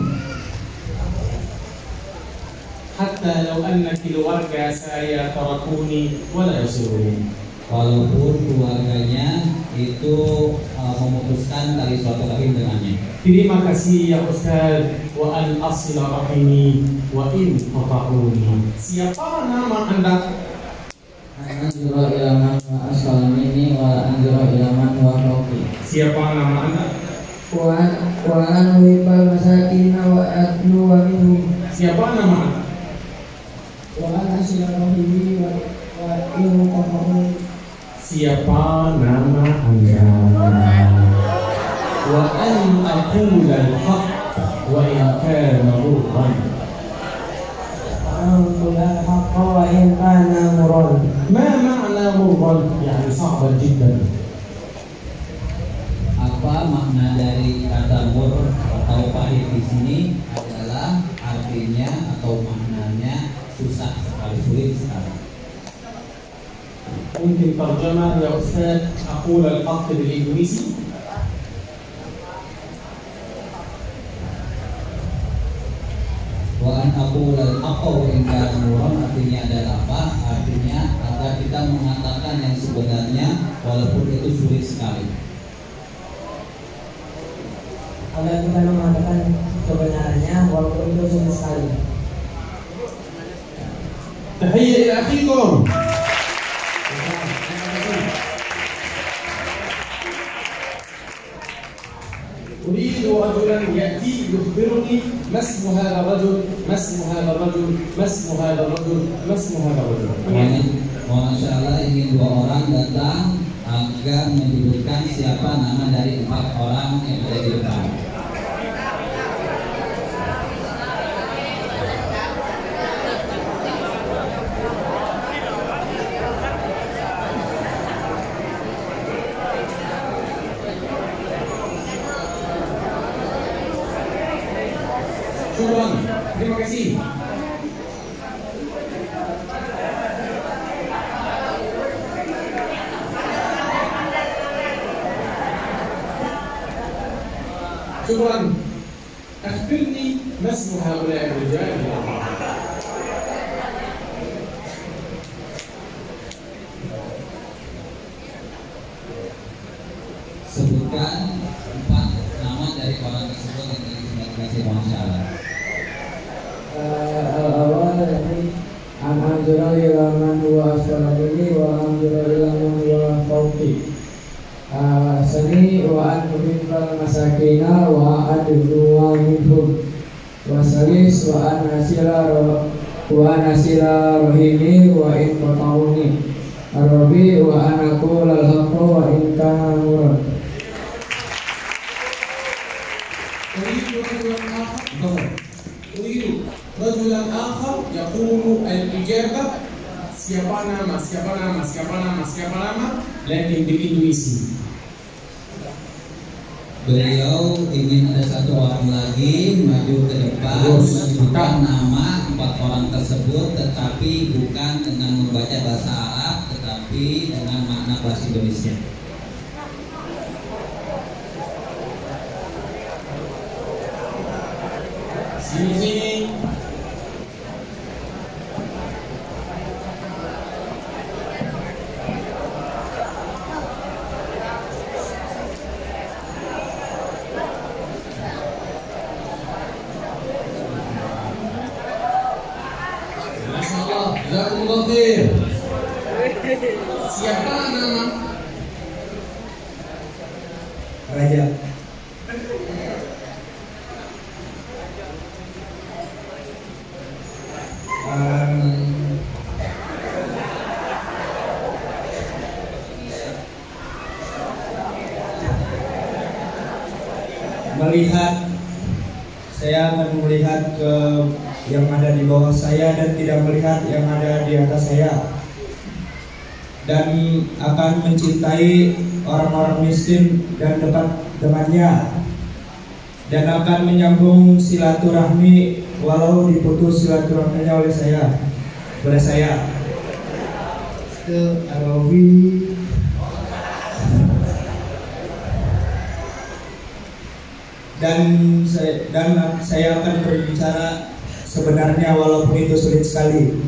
Hatta law anna keluarga saya tarakuni wala yasuni. walaupun keluarganya itu memutuskan tali silaturahim dengannya. Terima kasih ya Ustaz. Wa an asila rahimi wa in qata'uni. Siapa nama Anda? Anzura ilaman wa aslamini wa anzura ilaman wa fawqi. Siapa nama Anda? Wa an wibal masakin wa atnu wa minhum. Siapa nama Anda? Wa an asila rahimi wa in qata'uni. Siapa nama Anda? Wa an aqula al-haqq wa in kana murran. Alhamdulillah haqqa wa in kana murran. Ma ma'na murran? Yani صعبا جدا. Apa makna dari kata mur atau pahit di sini adalah artinya atau maknanya susah sekali, sulit sekali. ممكن ترجمة يا أستاذ أقول الحق بالإنجليزي؟ Wa an aqula al-haqqa wa in kana murran artinya adalah apa? Artinya agar kita mengatakan yang sebenarnya walaupun itu sulit sekali. Agar kita mengatakan kebenarannya walaupun itu sulit sekali. تحية إلى أخيكم. أريد رجلا يأتي يخبرني ما اسم هذا الرجل، ما اسم هذا الرجل، ما اسم هذا الرجل، ما اسم هذا الرجل. Masya Allah, ingin dua orang datang agar menyebutkan siapa nama dari 4 orang yang ada di depan. Syukran, terima kasih. شكرا. أخبرني ما اسم هؤلاء الرجال الأربعة؟ Sebutkan 4 nama dari orang tersebut yang tadi sudah dikasih Masya Allah. Al-awwal an anzura ila man huwa asfala minni wa anzura ila man huwa fawqi. Sani wa an uhibbal masakina wa adnu wa minhum. Wa salis wa an nasira rahimi wa in qata'uni. Arabi wa an aqula al-haqqa wa in kana murran. أريد رجلا آخر يقول الإجابة siapa nama, siapa nama, siapa nama, siapa nama, lakin بالإندونيسي. Beliau ingin ada satu orang lagi maju ke depan menyebutkan nama 4 orang tersebut, tetapi bukan dengan membaca bahasa Arab, tetapi dengan makna bahasa Indonesia. Sini. Masyaallah, jazakumullah khair. Siapa nama? Raja. Melihat Saya akan melihat ke yang ada di bawah saya dan tidak melihat yang ada di atas saya. Dan akan mencintai orang-orang miskin dan dekat dengannya. Dan akan menyambung silaturahmi walau diputus silaturahminya oleh saya. Arabi. Dan saya akan berbicara sebenarnya walaupun itu sulit sekali.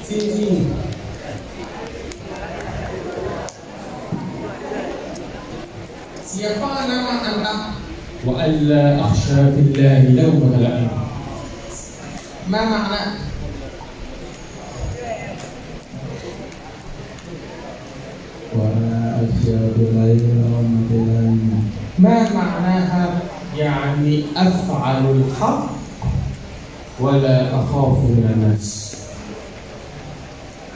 Sini. Siapa nama Anda? Wa alla akhsha fillahi lawmata la'im. Ma makna? Wa akhsha fillahi lawmata la'im. Ma maknaha? Yani af'alul haqq wa la akhafu minan nas.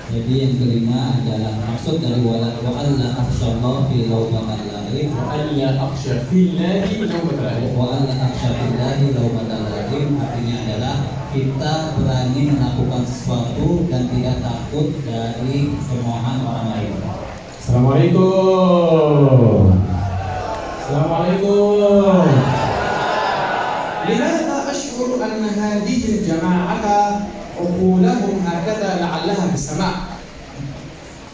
Jadi yang kelima adalah maksud dari wa'alla akhshallah fi lawmatal la'im. Wa'alla akhsha fillahi lawmatal la'im. Wa'alla akhsha fillahi lawmatal la'im artinya adalah kita berani melakukan sesuatu dan tidak takut dari cemoohan orang lain. Assalamualaikum. Assalamualaikum. Limadha ash'uru anna hadhihi al-jama'ata uqulahum hakadha la'allaha bis-sama'.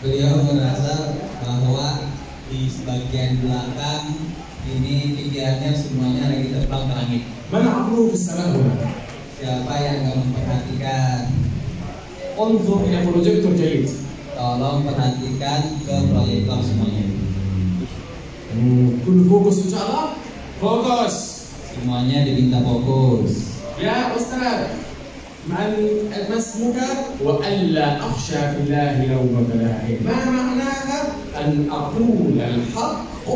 Beliau merasa bahwa di bagian belakang ini pikirannya semuanya lagi terbang ke langit. Man aqlu bis-sama' huna? Siapa yang akan memperhatikan? Unzur ila projector jayyid. Tolong perhatikan ke proyektor semuanya. Kullu fokus insyaallah. Fokus. Semuanya diminta fokus. Ya Ustaz, man al-masmuka wa alla akhsha fillahi lawmata la'im. Ma ma'naha an aqula al-haqq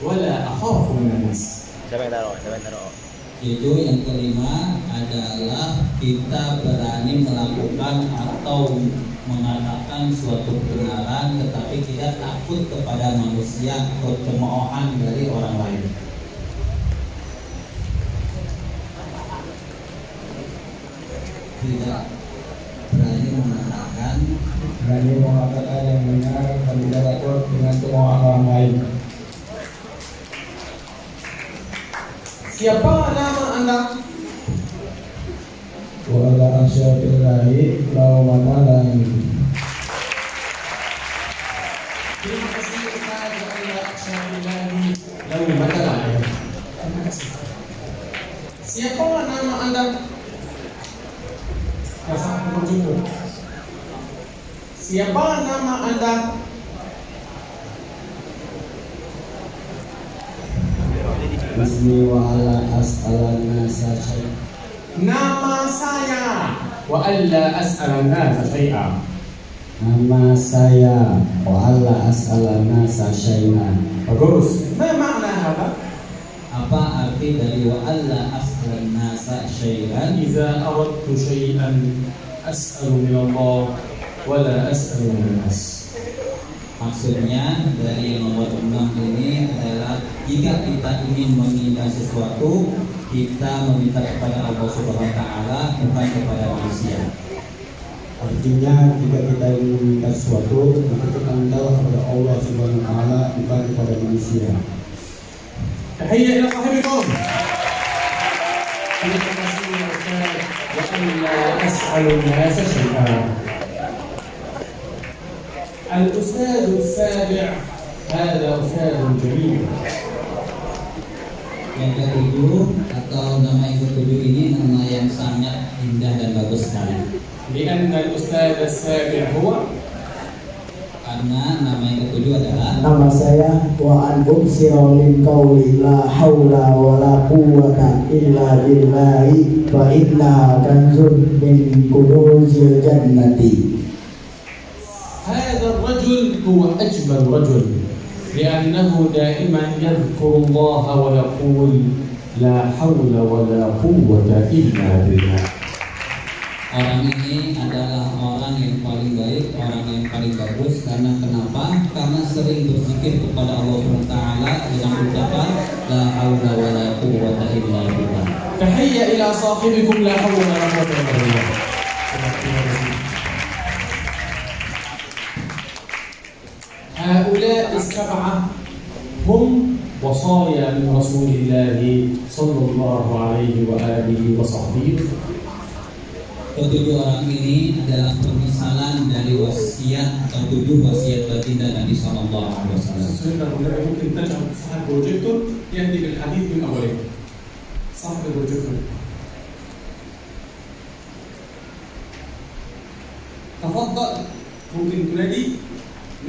wa la akhafu minan nas. Siapa yang taruh? Itu yang kelima adalah kita berani melakukan atau mengatakan suatu kebenaran tetapi tidak takut kepada manusia atau cemoohan dari orang lain. Tidak berani mengatakan yang benar dan tidak takut dengan cemoohan orang lain. Siapa nama Anda? Wa'ala akhsha fillahi lawmata la'im. Terima kasih Ustaz. Wa'ala akhsha fillahi lawmata la'im. Terima kasih. Siapa nama Anda? Siapa nama Anda? Bismi wa'ala as'alan nasa syai'an. Nama saya wa alla as'alan nasa syai'a. Nama saya wa'ala as'alan nasa syai'an. Bagus. Ma makna hada? apa arti dari wa'alla as'alan nasa syai'an? Idza aradtu syai'an as'alu min Allah wa la as'alu min nas. Maksudnya dari yang nomor 6 ini adalah jika kita ingin meminta sesuatu, kita meminta kepada Allah Subhanahu wa taala, bukan kepada manusia. Artinya jika kita ingin meminta sesuatu, maka kita minta kepada Allah Subhanahu wa taala, bukan kepada manusia. Tahiyya ila sahibikum. Terima kasih Ustaz. Wa alla as'alu nasa syai'an. الأستاذ السابع هذا أستاذ جميل. Yang ketujuh atau nama yang ketujuh ini nama yang sangat indah dan bagus sekali. لأن الأستاذ السابع هو Karena nama yang ketujuh adalah Nama saya wa an ubsira min qawli la haula wa la quwwata illa billahi fa inna kanzun min kunuzil jannati. هذا الرجل الرجل هو أجمل رجل لأنه دائما يذكر الله ويقول لا حول ولا قوة إلا بالله. Orang ini adalah orang yang paling baik, orang yang paling bagus. Karena kenapa? Karena sering berzikir kepada Allah SWT dengan ucapan la haula wala quwwata illa billah. Tahiyya ila sahibikum la haula wala quwwata illa billah. هؤلاء السبعة هم وصايا من رسول الله صلى الله عليه وآله وصحبه. Ketujuh orang ini adalah permisalan dari wasiat atau 7 wasiat baginda Nabi Sallallahu Alaihi Wasallam. ممكن تجعل صاحب البروجيكتور يأتي بالحديث من أوله. صاحب البروجيكتور. تفضل ممكن تنادي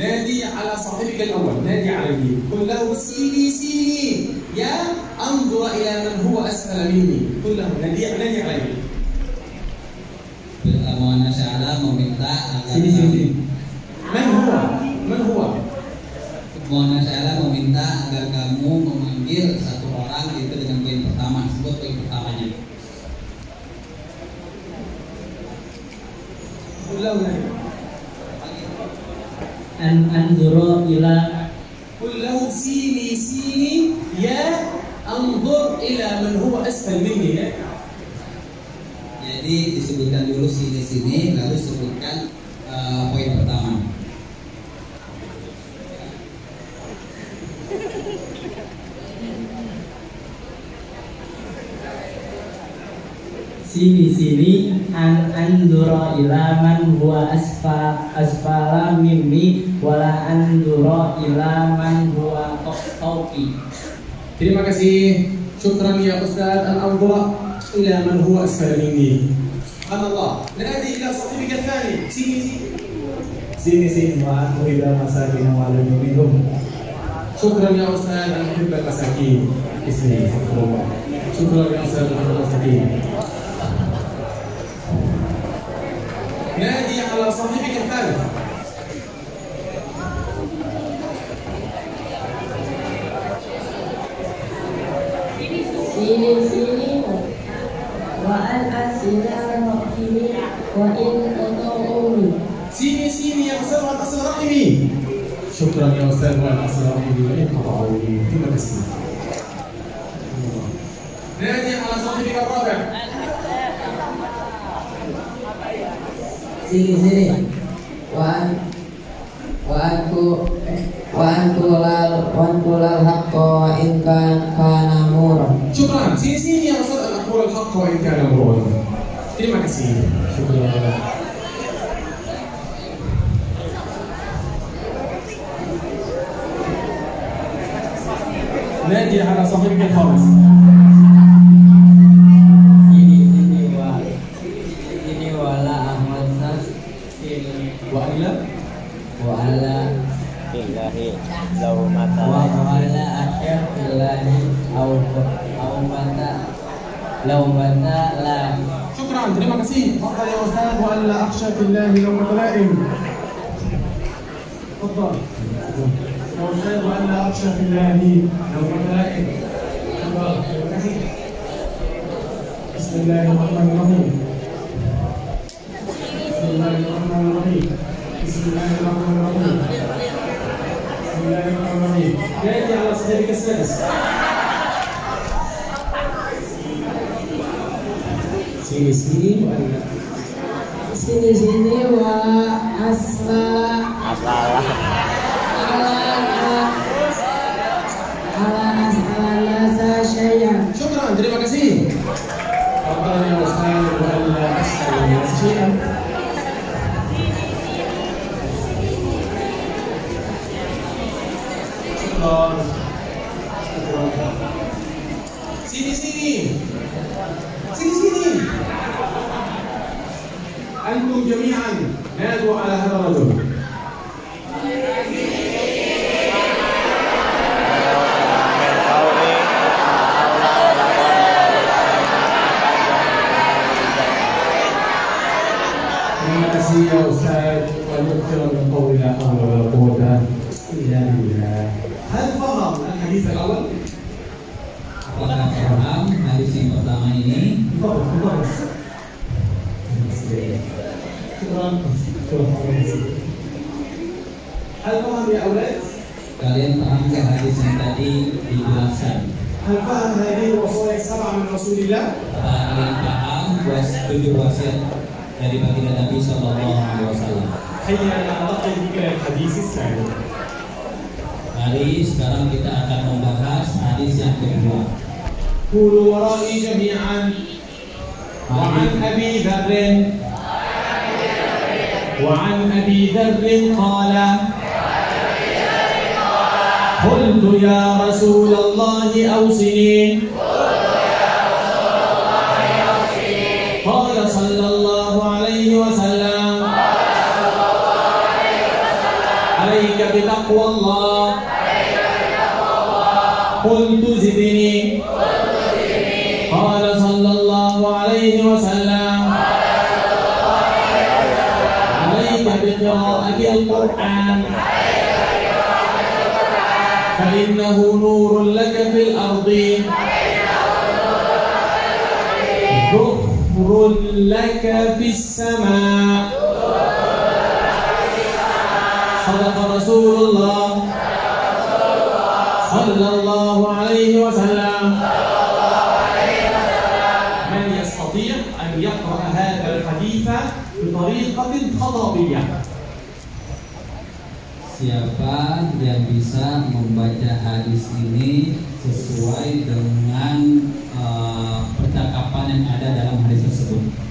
نادي على صاحبك الأول، نادي عليه، قل له سيني سيني يا أنظر إلى من هو أسفل مني، قل له نادي عليه. Mohon nasihat meminta agar من هو Mohon nasihat meminta agar kamu memanggil satu orang itu dengan poin pertama, sebut poin pertamanya. An anzuru ila قل له سيني سيني يا أنظر إلى من هو أسفل مني ya. Jadi disebutkan dulu sini lalu sebutkan poin pertama. sini an anzura ila man huwa asfala mimmi wala anzura ila man huwa fawqi. Terima kasih. Syukran ya Ustaz Al-Anzura ila man huwa asfala minni. Subhanallah. Nadi ila sahibika tsani. Sini wa ila masakin wa lam minhum. Syukran ya Ustaz al-muhibbal masakin. Ismi. Syukran ya Ustaz al-masakin. نادي على صاحبك الثالث. sini wa an asila rahimi wa in tataumi. sini ya Ustaz wa tasal rahimi. Syukran ya Ustaz wa tasal rahimi wa in tataumi. Terima kasih. نادي على صاحبك الرابع. sini wa anqulal haqqo in kana mura. Syukran. Sini ya Ustaz anqulal haqqo in kana mura. Terima kasih. Syukran. نادي على صاحبك الخامس. Ilahi lau mata Wa ala akhir ilahi au mata lau mata la. Syukran, terima kasih. Fadhal ya Ustaz wa alla akhsha billahi lawmat la'im. Fadhal. Ya Ustaz wa alla akhsha billahi lawmat la'im. Fadhal, terima kasih. Bismillahirrahmanirrahim. Bismillahirrahmanirrahim. Bismillahirrahmanirrahim. Bismillahirrahmanirrahim. Nadi ala sahibika as-sadis. Sini wa asalah ala nasa syai'an. Syukran, terima kasih. Fadhal ya Ustaz wa alla as'alu syai'an. Syukran. Sini. أنتم جميعا نادوا على هذا الرجل. Terima kasih ya Ustaz. تكثر من قول لا حول ولا قوة إلا بالله. هل فهم الحديث الأول؟ Apakah paham hadis yang pertama ini? هل فهم يا أولاد؟ Kalian paham ke hadis yang tadi dijelaskan? هل فهم هذه الوصايا السبعة من رسول الله؟ Kalian paham 7 wasiat dari baginda Nabi Sallallahu Alaihi Wasallam? هيا ننتقل إلى الحديث الثاني. Mari sekarang kita akan membahas hadis yang kedua. قولوا ورائي جميعا. وعن أبي ذر قال قلت يا رسول الله أوصني قال صلى الله عليه وسلم عليك بتقوى الله قلت زدني قال صلى الله عليه وسلم عليك بقراءة القرآن فإنه نور لك في الأرض ظهر لك في السماء صدق رسول الله صلى الله عليه وسلم. من يستطيع أن يقرأ هذا الحديث بطريقة خطابية؟ Siapa yang bisa membaca hadis ini sesuai dengan percakapan yang ada dalam hadis tersebut?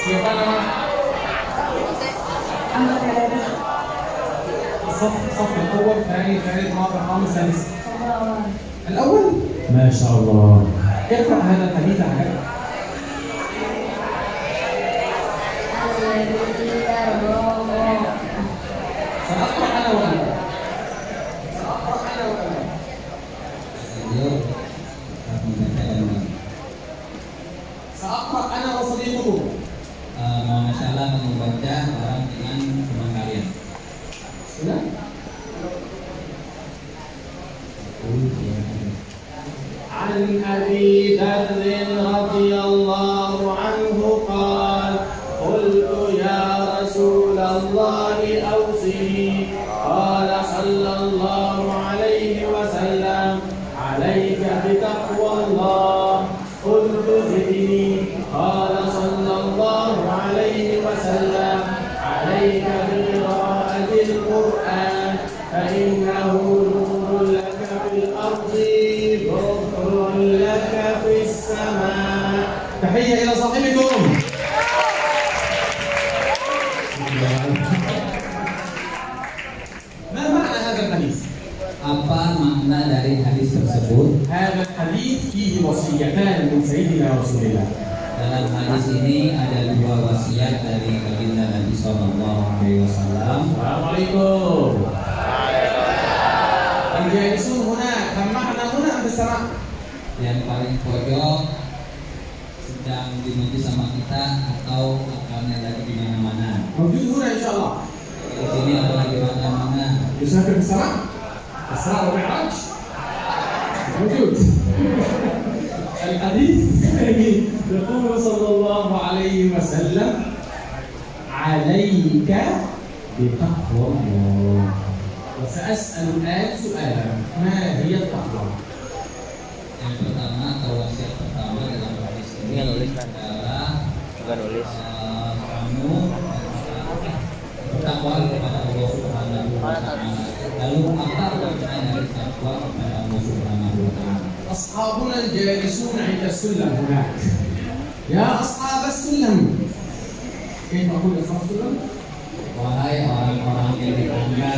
Siapa nama? الصف الأول ثاني ثالث رابع خامس سادس. الأول؟ ما شاء الله. اقرأ هذا الحديث عليك. سأقرأ أنا وأنت. سأقرأ أنا وصديقه. Mohon salah membaca barang dengan teman kalian. Sudah? عن أبي ذر رضي الله عنه قال قلت يا رسول الله أوصني قال صلى الله عليه وسلم عليك بتقوى الله قلت زدني قال صلى الله عليه وسلم عليك بقراءة القرآن فإنه نور لك في الأرض ظهر لك في السماء. تحية إلى صاحبكم. ما معنى هذا الحديث؟ Apa makna dari hadis tersebut? هذا الحديث فيه وصيتان من سيدنا رسول الله. Dalam hadis ini ada 2 wasiat dari baginda Nabi Sallallahu Alaihi Wasallam. Assalamualaikum. الجالسون هناك هم معنا هنا أم في السماء؟ Yang paling pojok sedang dimengerti sama kita atau akalnya lagi di mana-mana? موجود هنا إن شاء الله. Di sini atau lagi di mana-mana? يسافر في السماء؟ السماء والمعراج موجود. الحديث يقول صلى الله عليه وسلم عليك بتقوى الله. وسأسأل الآن سؤالا ما هي التقوى؟ Yang pertama atau wasiat pertama dalam hadis ini adalah kamu bertakwa kepada Allah Subhanahu wa Ta'ala. Lalu apa makna dari takwa kepada Allah Subhanahu wa Ta'ala? أصحابنا الجالسون عند السلم هناك. يا أصحاب السلم. كيف أقول أصحاب السلم؟ Wahai orang-orang yang di tangga,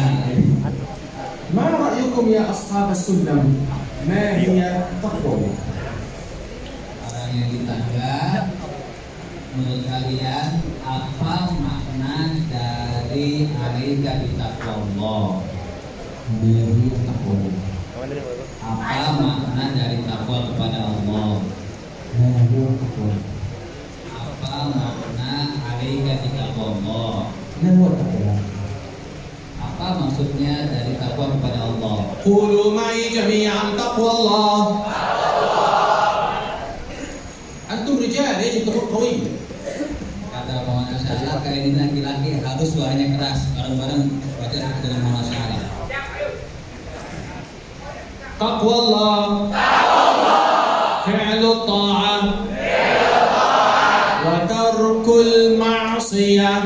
ما رأيكم lakum ya ashabas sunnah, ma hiya taqwa? Orang yang di tangga, menurut kalian apa makna dari alaika bitaqwallah? Apa makna dari takwa kepada Allah? Apa makna alaika bitaqwallah? Apa maksudnya dari takwa kepada Allah? Qulu ma'i jami'an taqwallah. Antum rijal ya, cukup qawi. Kata Muhammad Syahla, kalian ini laki-laki harus suaranya keras. Bareng-bareng baca dengan Muhammad Syahla. Taqwallah, fi'lu ta'ah, wa tarkul ma'siyah.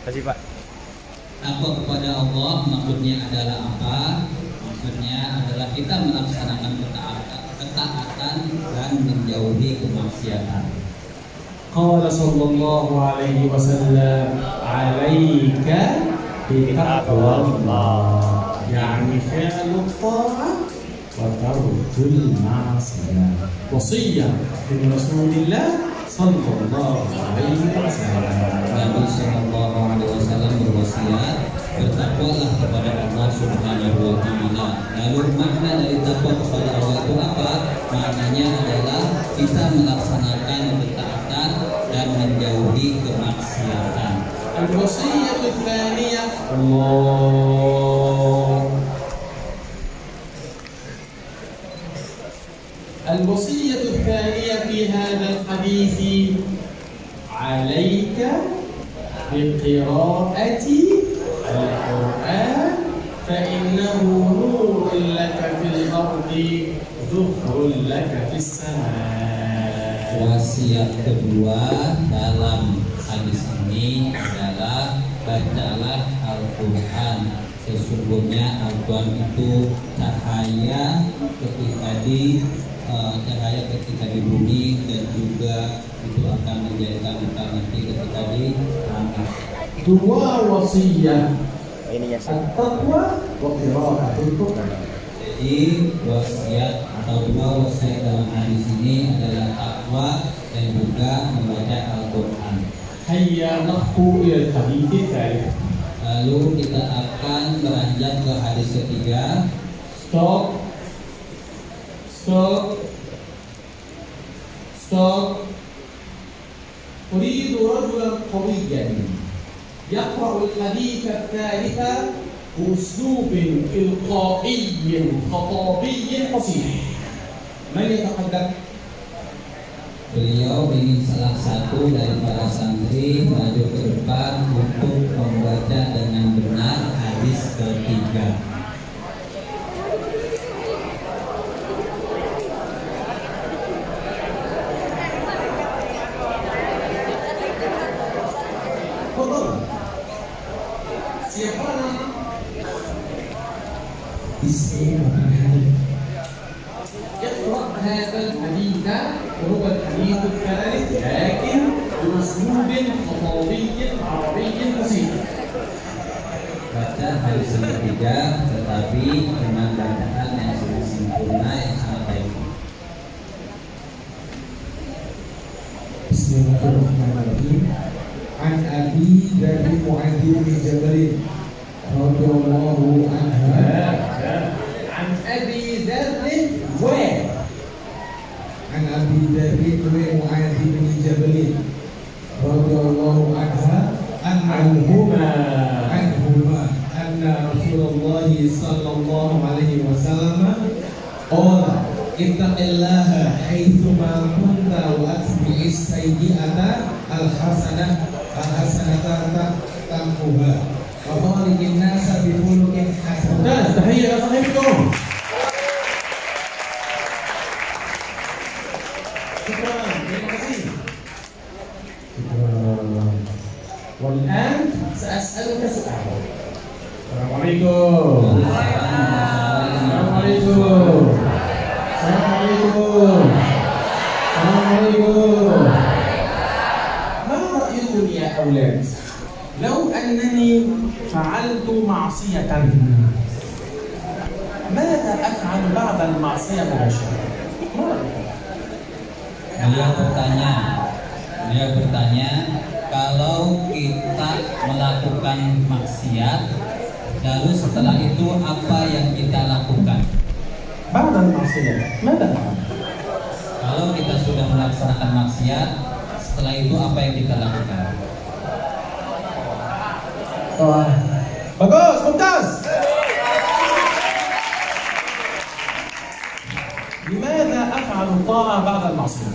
Kasih Pak. Takwa kepada Allah maksudnya adalah apa? Maksudnya adalah kita melaksanakan ketaatan dan menjauhi kemaksiatan. Qala sallallahu alaihi wasallam, alaika bitaqwallah, yani fi'lu ta'ah wa tarkul ma'siyah. Wasiyah min Rasulillah sallallahu alaihi wasallam. Nabi sallallahu alaihi wasallam berwasiat, bertakwalah kepada Allah Subhanahu wa taala. Lalu makna dari takwa kepada Allah itu apa? Maknanya adalah kita melaksanakan ketaatan dan menjauhi kemaksiatan. Al-wasiyah tsaniyah, Allah. الوصية الثانية في هذا الحديث عليك بقراءة القرآن فإنه نور لك في الأرض ذخر لك في السماء. Wasiat kedua dalam hadis ini adalah bacalah Al-Quran. Sesungguhnya Al-Quran itu cahaya ketika di bumi, dan juga itu akan menjadikan kita nanti ketika di langit. Dua wasiyah, Ini ya. at-taqwa wa qira'atul Qur'an. Jadi wasiat atau dua wasiat dalam hadis ini adalah takwa dan juga membaca Al-Quran. Hayya nahku ila al-hadits ats-tsalits. Lalu kita akan beranjak ke hadis ketiga. Stop. أريد رجلا قويا يقرأ الحديث الثالث بأسلوب إلقائي خطابي فصيح. من يتحدث؟ Beliau ingin salah satu dari para santri maju ke depan untuk membaca dengan benar hadis ketiga. Siapa nama? Bismillahirrahmanirrahim. اقرأ هذا الحديث وهو الحديث الثالث لكن بأسلوب خطابي عربي فصيح. Baca hadis ketiga tetapi dengan bacaan yang sangat sempurna, yang sangat baik. Bismillahirrahmanirrahim. An Abi dari Mu'adz bin Jabal radhiyallahu anhu. عن أبي ذر An Abi dari Mu'adz bin Jabal radhiyallahu anhuma anna Rasulullah sallallahu alaihi wasallam qala ittaqillaha haitsuma kunta wa atbi'is sayyi'ata al-hasanata tamhuha wa khaliqin nasa bi khuluqin hasan. تحية لصاحبكم. شكرا، terima kasih. والآن سأسألك سؤال. السلام عليكم. السلام عليكم. السلام عليكم. السلام عليكم. ما رأيكم يا أولاد لو أنني فعلت معصية ماذا أفعل بعد المعصية مباشرة؟ Beliau bertanya, kalau kita melakukan maksiat, lalu setelah itu apa yang kita lakukan? بعد المعصية ماذا أفعل؟ Kalau kita sudah melaksanakan maksiat, setelah itu apa yang kita lakukan? bagus, mumtaz. لماذا أفعل الطاعة بعد المعصية؟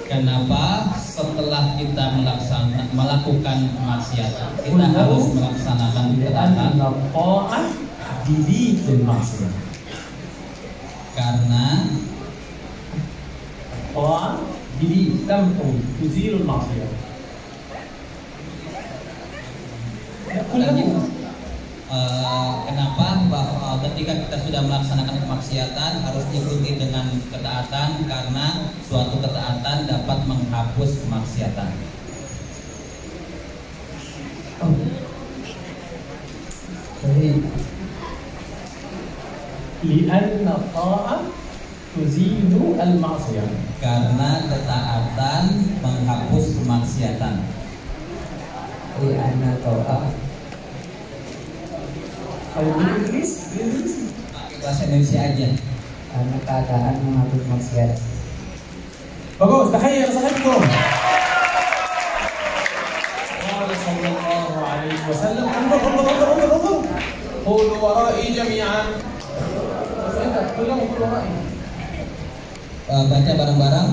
Kenapa setelah kita melakukan maksiat, kita harus melaksanakan ketaatan? الطاعة تزيد المعصية. Karena الطاعة تزيل المعصية. kenapa bahwa ketika kita sudah melaksanakan kemaksiatan harus diikuti dengan ketaatan, karena suatu ketaatan dapat menghapus kemaksiatan. لأن الطاعة تزيل المعصية. Karena ketaatan menghapus kemaksiatan. لأن الطاعة Bahasa Indonesia aja. karena keadaan menghapus maksiat. bagus, تحية لصاحبكم. قال صلى الله عليه وسلم انظر قولوا ورائي جميعا. Baca bareng-bareng.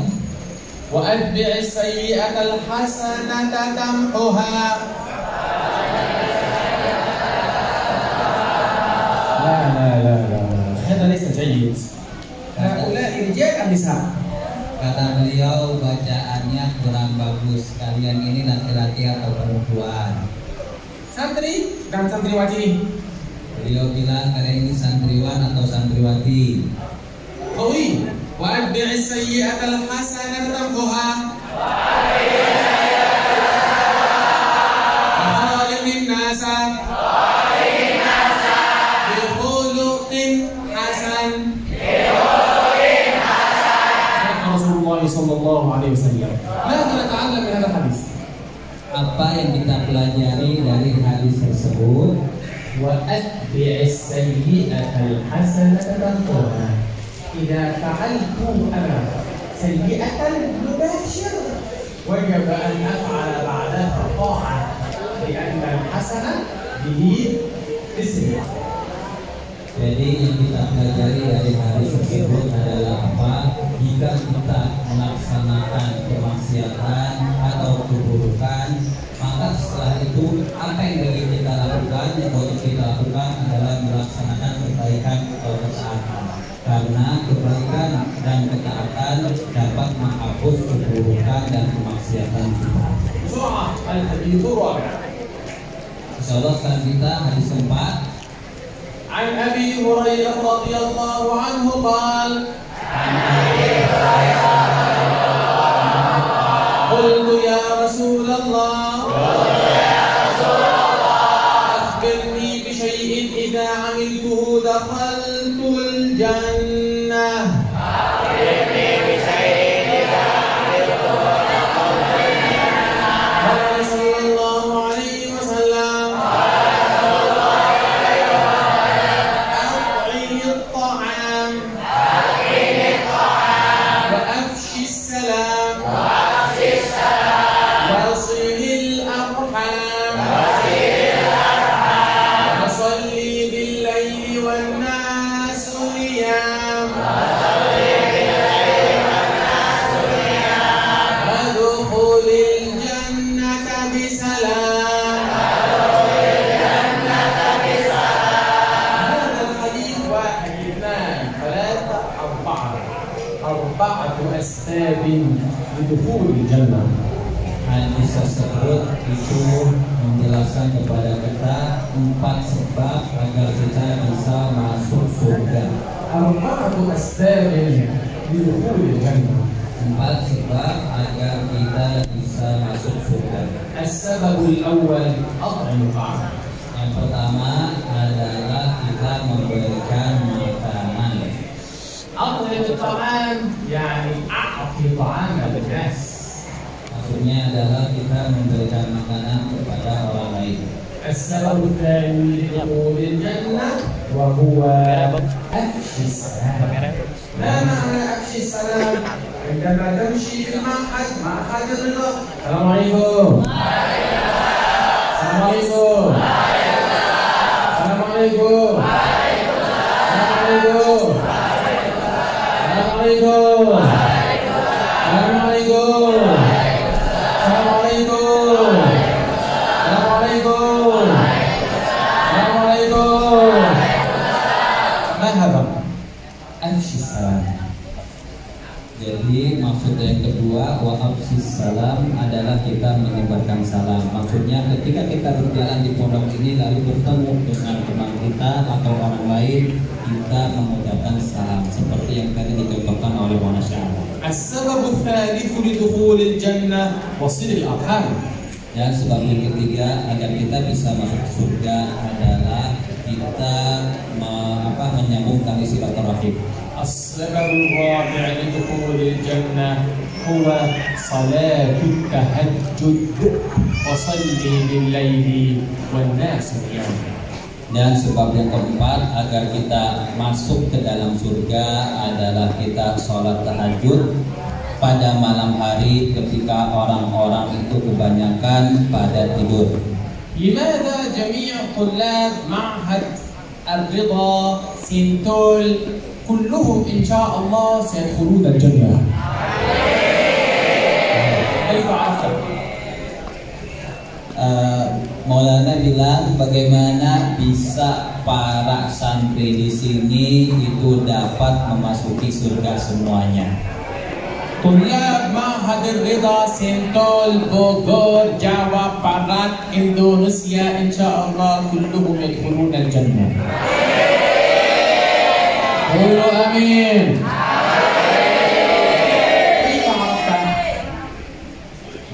وأتبع السيئة الحسنة تمحها. لا هذا ليس جيد. هؤلاء رجال النساء. Kata beliau, bacaannya kurang bagus. Kalian ini laki-laki atau perempuan? Santri dan santriwati. Beliau bilang, kalian ini santriwan atau santriwati? قوي. وأتبع السيئة الحسنة تمحها. وخالق الناس بخلق حسن. رسول الله صلى الله عليه وسلم. ماذا نتعلم من هذا الحديث؟ Apa yang kita pelajari dari hadis tersebut? وأتبع السيئة الحسنة تمحها. إذا فعلت أنا سيئة مباشر وجب أن أفعل بعدها طاعة لأن الحسنة به اسم. Jadi yang kita pelajari dari hadis tersebut adalah apa? Jika kita melaksanakan kemaksiatan atau keburukan, maka setelah itu apa yang dari kita lakukan? Yang wajib kita lakukan adalah melaksanakan kebaikan atau ketaatan. Karena kebaikan dan ketaatan dapat menghapus keburukan dan kemaksiatan kita. Insyaallah sekarang kita hadis keempat. عن أبي هريرة رضي الله عنه قال قلت يا رسول الله أخبرني بشيء إذا عملته دخلت الجنة. قال صلى الله عليه وسلم أطعم الطعام وأفشي السلام وصل الأرحام وصلي بالليل والناس نيام وادخل الجنة بسلام. هذا الحديث واحد اثنان ثلاثة أربعة أسباب لدخول الجنة. Hadis tersebut itu menjelaskan kepada kita 4 sebab agar kita bisa masuk surga. أربعة أسباب لدخول الجنة. 4 sebab agar kita bisa masuk surga. As-sababul awal at'amu ta'am. Yang pertama adalah kita memberikan makanan. At'amu ta'am yani a'ti ta'am al-nas. Maksudnya adalah kita memberikan makanan kepada orang lain. السبب الثاني لدخول الجنة وهو أفشي السلام. ما معنى أفشي السلام؟ عندما تمشي في المعهد مع خادم الله. السلام عليكم. السلام عليكم. السلام عليكم. السلام عليكم. السلام عليكم. السلام عليكم. Jadi maksud yang kedua wa afsis salam adalah kita menyebarkan salam. Maksudnya ketika kita berjalan di pondok ini lalu bertemu dengan teman kita atau orang lain, kita mengucapkan salam seperti yang tadi dicontohkan oleh Mona Syahra. As-sababul tsalits lidukhulil jannah wasilil arham. Dan sebab yang ketiga agar kita bisa masuk surga adalah kita menyambung tali silaturahim. السبب الرابع لدخول الجنة هو صلاة التهجد وصلي بالليل والناس نيام. Dan sebab yang keempat agar kita masuk ke dalam surga adalah kita sholat tahajud pada malam hari ketika orang-orang itu kebanyakan pada tidur. لماذا جميع طلاب معهد الرضا سينتول كلهم إن شاء الله سيدخلون الجنة؟ كيف عرفت؟ Maulana bilang bagaimana bisa para santri di sini itu dapat memasuki surga semuanya. طلاب معهد الرضا سينتول بوغور جاوا بارات إندونيسيا إن شاء الله كلهم يدخلون الجنة. قولوا آمين. كيف عرفت؟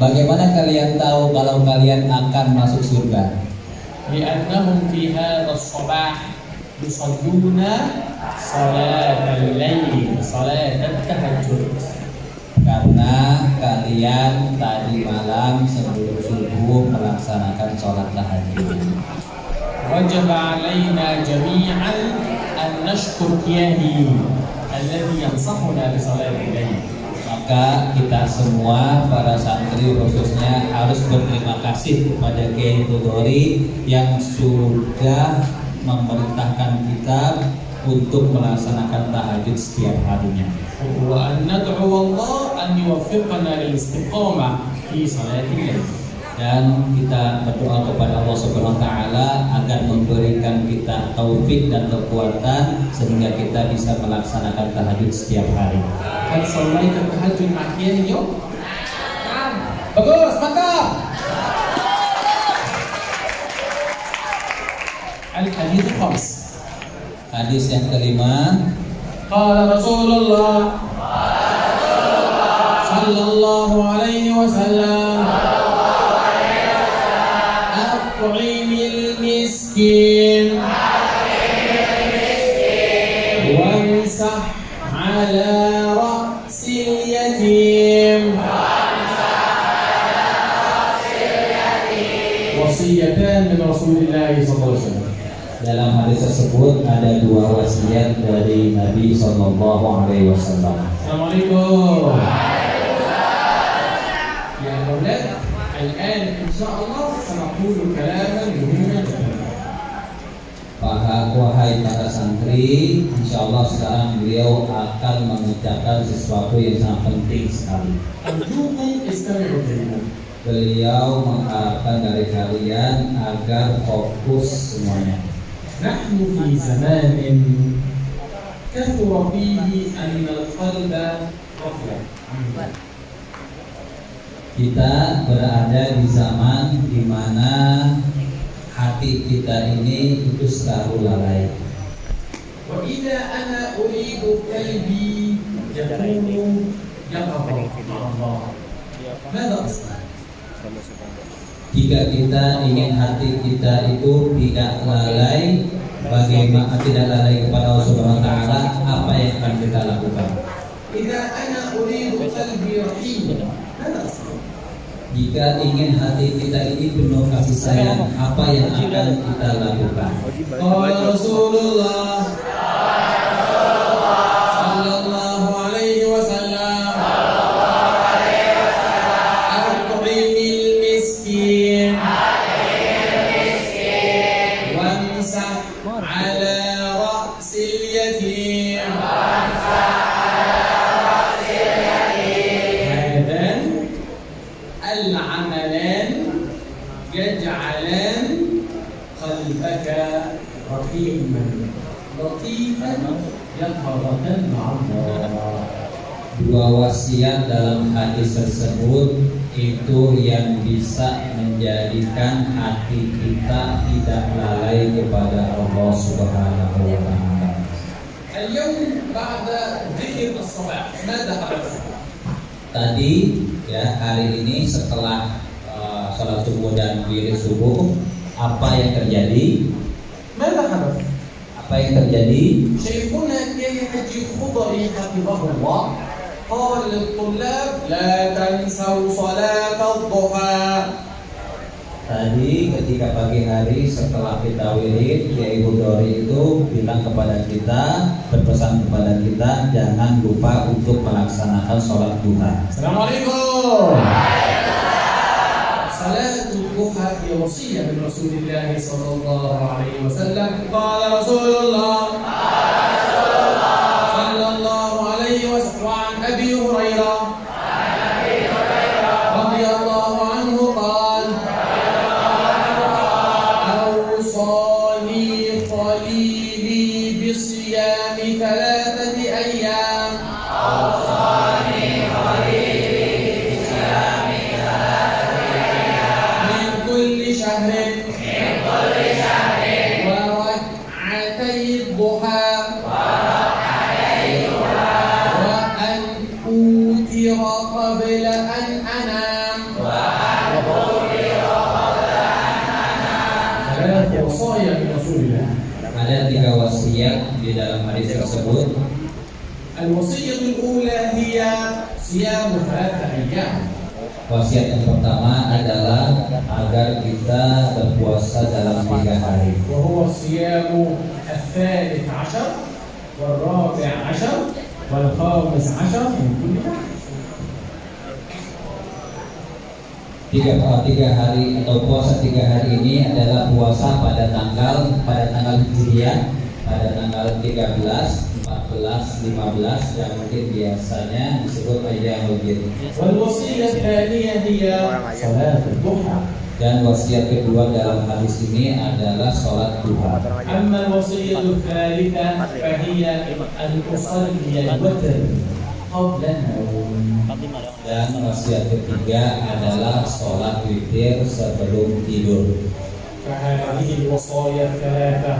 Bagaimana kalian tahu kalau kalian akan masuk surga? لأنهم في هذا الصباح يصلون صلاة الليل صلاة التهجد. Karena kalian tadi malam sebelum subuh melaksanakan sholat tahajud. وجب علينا جميعا أن نشكر كياني الذي ينصحنا بصلاة الليل. Maka kita semua para santri khususnya harus berterima kasih kepada Kiai Tudori yang sudah memerintahkan kita untuk melaksanakan tahajud setiap harinya. وأن ندعو الله أن يوفقنا للاستقامة في صلاة الليل. Dan kita berdoa kepada Allah Subhanahu wa taala agar memberikan kita taufik dan kekuatan sehingga kita bisa melaksanakan tahajud setiap hari. هل صليت التهجد مع كيان اليوم؟ نعم. bagus, mantap. الحديث الخامس. Hadis yang kelima. قال رسول الله صلى الله عليه وسلم أطعم المسكين وامسح على رأس اليتيم. وصيتان من رسول الله صلى الله عليه وسلم. Dalam hadis tersebut ada dua wasiat dari Nabi Sallallahu Alaihi Wasallam. Assalamualaikum. Ya أولاد الآن إن شاء الله سنقول كلاما مهما جدا. Wahai para santri, insya Allah sekarang beliau akan mengucapkan sesuatu yang sangat penting sekali. أرجوكم استمعوا جيدا. Beliau mengharapkan dari kalian agar fokus semuanya. نحن في زمان كثر فيه أن القلب غفلة. Kita berada di zaman di mana hati kita ini itu selalu lalai. وإذا أنا أريد قلبي يكون يقظ مع الله ماذا أصنع؟ Jika kita ingin hati kita itu tidak lalai, bagaimana tidak lalai kepada Allah Subhanahu wa taala, apa yang akan kita lakukan? Jika ingin hati kita ini penuh kasih sayang, apa yang akan kita lakukan? Rasulullah sallallahu alaihi wasallam at'imil miskin wamsah ala ra'sil yatim hadan al-amalan yaj'alan qalbaka raqiman latifan yadharatan ma'allah. Dua wasiat dalam hadis tersebut itu yang bisa menjadikan hati kita tidak lalai kepada Allah Subhanahu wa taala. Al-yawm ba'da dzikr as-salah, madza hadatha? Tadi ya, hari ini setelah salat subuh dan wirid subuh, apa yang terjadi? Madza hadatha? Apa yang terjadi? شيخنا يحكي خضري حفظه الله قال للطلاب لا تنسوا صلاة الضحى. Tadi ketika pagi hari setelah kita wirid, Kiai Hudori itu bilang kepada kita, berpesan kepada kita, jangan lupa untuk melaksanakan sholat duha. Assalamualaikum. صلاة الضحى هي وصية من رسول الله صلى الله عليه وسلم. قال رسول الله صلى الله عليه وسلم وعن أبي هريرة رضي الله عنه قال أوصاني خليلي بصيام 3 أيام. شهر وركعتي الضحى وأن أوتر قبل أن أنام. ثلاث وصايا من رسول الله. Ada 3 wasiat di dalam hadis tersebut. الوصية الأولى هي صيام 3 أيام. Wasiat yang pertama adalah agar kita berpuasa dalam 3 hari. وهو الصيام 13 وال14 وال15 من كل شهر. 3 hari atau puasa 3 hari ini adalah puasa pada tanggal Hijriah, pada tanggal 13, 14, 15 yang mungkin biasanya disebut Ayyamul Bid. والوصية الثانية هي صلاة الضحى. Dan wasiat kedua dalam hadis ini adalah sholat duha. أما الوصية الثالثة فهي أن تصلي الوتر قبل النوم. Dan wasiat ketiga adalah sholat witir sebelum tidur. فهذه الوصايا الثلاثة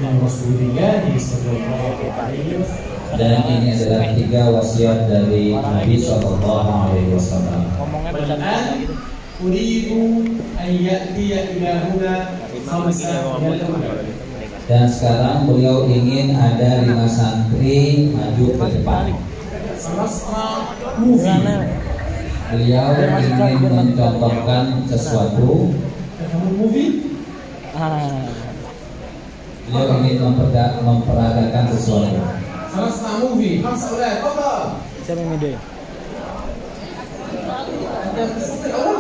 من رسول الله صلى الله عليه وسلم. Dan ini adalah 3 wasiat dari Nabi Sallallahu Alaihi Wasallam. والآن أريد أن يأتي إلى هنا 5 من الأمر. Dan sekarang beliau ingin ada 5 santri maju ke depan. سنصنع موفي. Beliau ingin mencontohkan sesuatu. تفهم الموفي؟ Beliau ingin memperagakan sesuatu. سنصنع موفي 5 أولاد. تفضل. Siapa yang ide? أنت في الصف الأول؟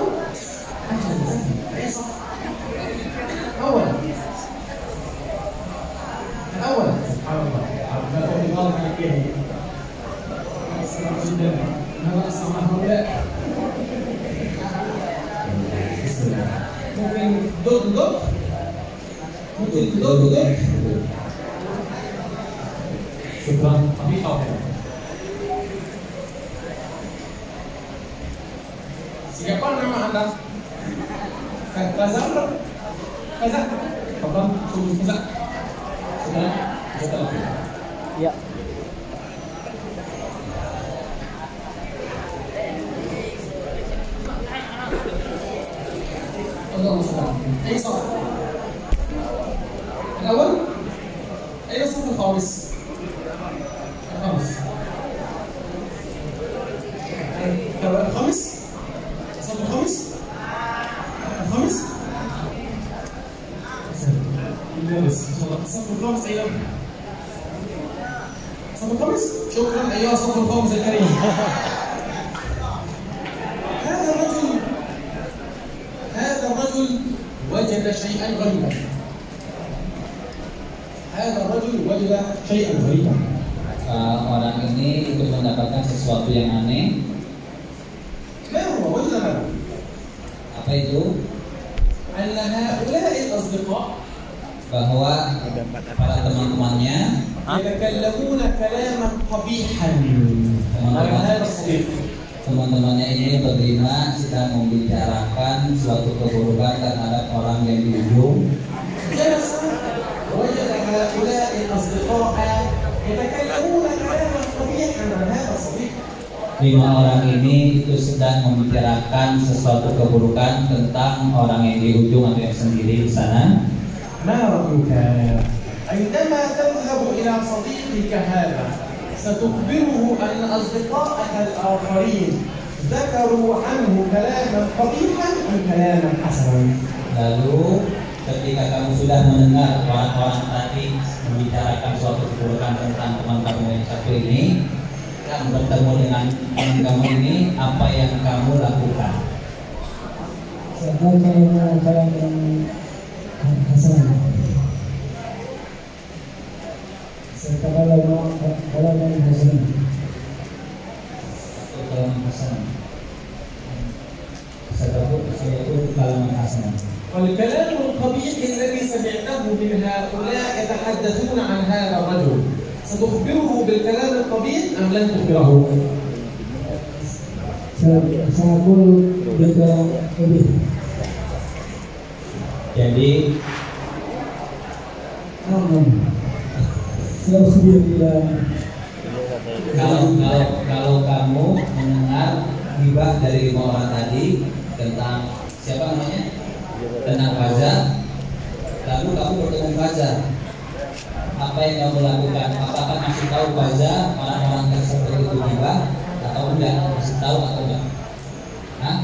أول. الأول. سبحان الله. لا تقول الله عليك. جدا. هذا أسمع هؤلاء. بسم الله. ممكن ضد. ممكن ضد. شكرا. حقيقة. Siapa nama Anda? Kaza? Apa? Kaza? Sudah. Ya. اللهم صل على محمد. أي صف؟ الأول؟ أين الصف الخامس؟ الخامس. الخامس؟ الصف الخامس؟ الخامس؟ ممتاز إن شاء الله. الصف الخامس أيضا. الصف الخامس؟ شكرا أيها الصف الخامس الكريم. هذا الرجل وجد شيئا غريبا. هذا الرجل وجد شيئا غريبا. Orang ini ikut mendapatkan sesuatu yang aneh. ما هو وجد ماذا؟ Apa itu? أن هؤلاء الأصدقاء Bahwa para teman-temannya يتكلمون كلاما قبيحا على هذا الصديق. teman-temannya ini berlima sedang membicarakan suatu keburukan terhadap orang yang di ujung. جلس وجد هؤلاء الأصدقاء يتكلمون كلاما قبيحا عن هذا الصديق. 5 orang ini itu sedang membicarakan sesuatu keburukan tentang orang yang di ujung atau yang sendiri di sana. ما رأيك عندما تذهب إلى صديقك هذا ستخبره أن أصدقائك الآخرين ذكروا عنه كلاما قبيحا أم كلاما حسنا؟ Lalu ketika kamu sudah mendengar orang-orang tadi membicarakan suatu keburukan tentang teman kamu yang satu ini, kamu bertemu dengan teman kamu ini, apa yang kamu lakukan? والكلام القبيح الذي سمعته من هؤلاء يتحدثون عن هذا الرجل ستخبره بالكلام القبيح أم لن تخبره؟ سأقول بالكلام القبيح. Jadi kalau kamu mendengar gibah dari 5 orang tadi tentang siapa namanya? Tentang Faza, lalu kamu bertemu Faza, apa yang kamu lakukan? Apakah masih tahu Faza orang-orang tersebut itu gibah atau enggak? Masih tahu atau enggak? Hah?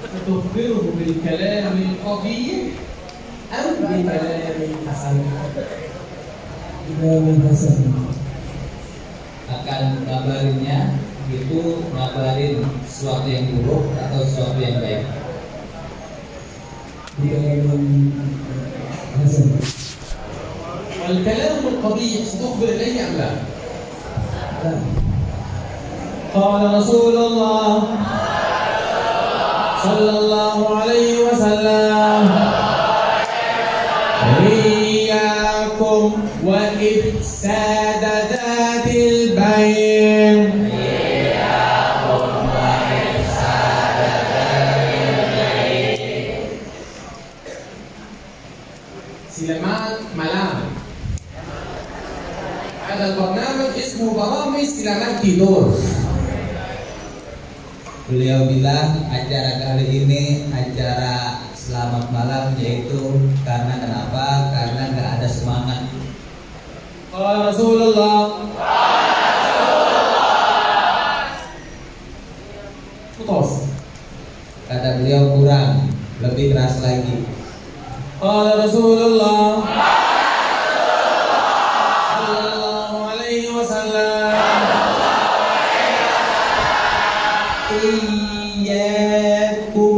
تخبره بالكلام القبيح أم بكلام حسن؟ Akan ngabarinnya itu ngabarin sesuatu yang buruk atau sesuatu yang baik. والكلام القبيح ستخبر إليه أم لا؟ قال رسول الله صلى الله عليه وسلم إياكم وإفساد ذات البين. سليمان ملام. هذا البرنامج اسمه برامج سليمان تيدور. Beliau bilang acara kali ini acara selamat malam, yaitu karena kenapa? Karena nggak ada semangat. Rasulullah. Putus. Kata beliau kurang, lebih keras lagi. Rasulullah sallallahu alaihi wasallam. إياكم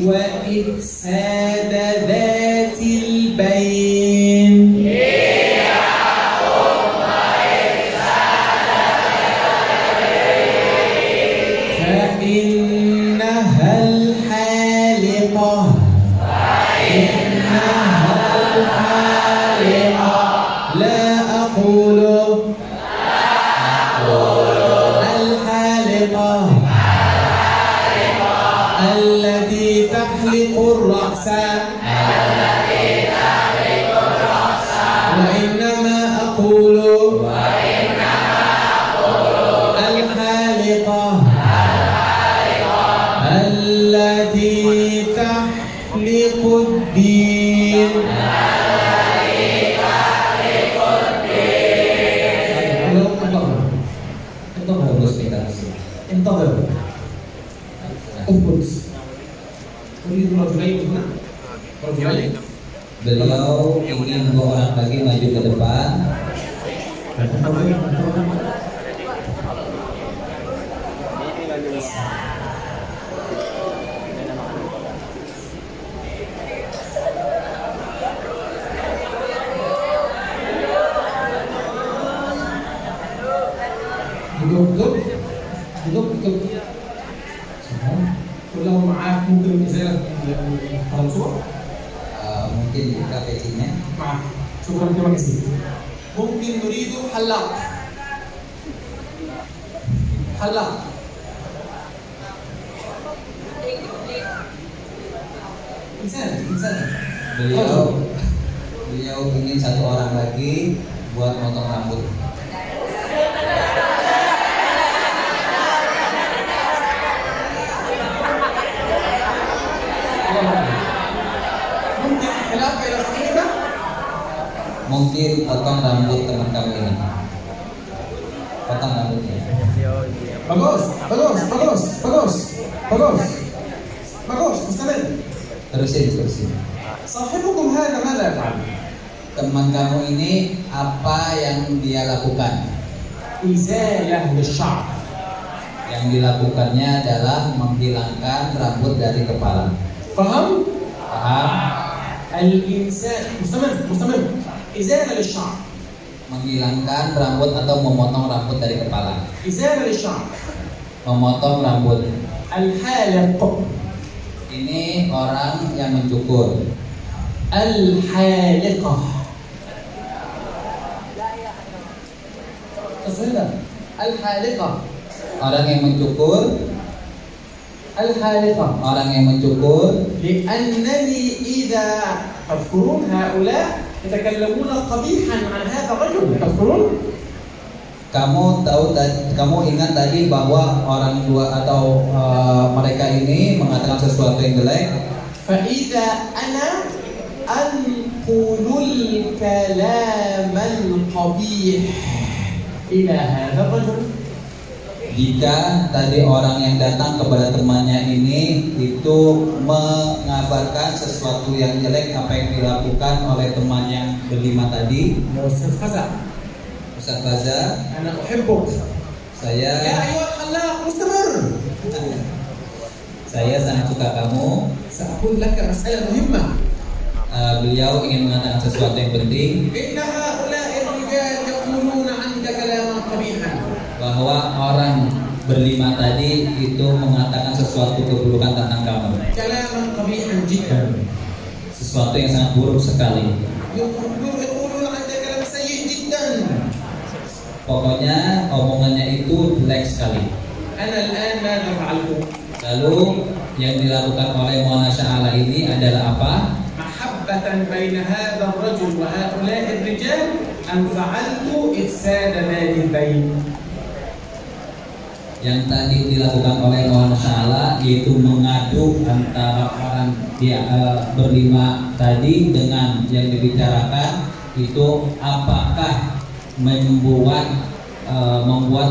وإفساد ذات البين. فإنها الحالقة. لا أقول الحالقة التي تحلق الرأس، وإنما أقول الحالقة الدين. انتظر اثبت. تريد رجلين هنا؟ رجلين. Beliau ingin 2 orang lagi maju ke depan. duduk. Kalau maaf mungkin misalnya kalau suara Mungkin buka pecinya. maaf, syukur terima kasih. Mungkin nuridu halak. Insan. Beliau ingin 1 orang lagi buat motong rambut. Mungkin potong rambut teman kamu ini. Potong rambutnya. Bagus, mustamil. Terusin. Sahibukum hadha madza yaf'al? Teman kamu ini apa yang dia lakukan? Izalah lisya'r. Yang dilakukannya adalah menghilangkan rambut dari kepala. Paham? Paham? Al-insan mustamil. Izalah lisya'r. Menghilangkan rambut atau memotong rambut dari kepala. Izalah lisya'r. Memotong rambut. Al-haliq. Ini orang yang mencukur. Al-haliqah. Tasawwur. Al-haliqah. Orang yang mencukur. Al-haliqah. Orang yang mencukur. لأنني إذا تذكرون هؤلاء يتكلمون قبيحا عن هذا الرجل. تذكرون؟ Kamu ingat tadi bahwa orang dua atau mereka ini mengatakan sesuatu yang jelek. فإذا أنا أنقل الكلام القبيح إلى هذا الرجل. Jika tadi orang yang datang kepada temannya ini itu mengabarkan sesuatu yang jelek apa yang dilakukan oleh teman yang berlima tadi. Ustaz Faza, أنا أحبك. Saya يا أيها الخلاق مستمر. Saya sangat suka kamu. سأقول لك مسألة مهمة. Beliau ingin mengatakan sesuatu yang penting. إن هؤلاء الرجال يقولون عنك كلاما قبيحا. Bahwa orang berlima tadi itu mengatakan sesuatu keburukan tentang kamu. كلاما قبيحا جدا. Sesuatu yang sangat buruk sekali. يقولون عنك كلام سيء جدا. Pokoknya omongannya itu jelek sekali. أنا الآن ماذا فعلت؟ Lalu yang dilakukan oleh Maulana Sya'ala ini adalah apa? محبة بين هذا الرجل وهؤلاء الرجال أن فعلت إفساد ذات البين. Yang tadi dilakukan oleh Maulana Sya'ala yaitu mengadu antara orang berlima tadi dengan yang dibicarakan itu apakah membuat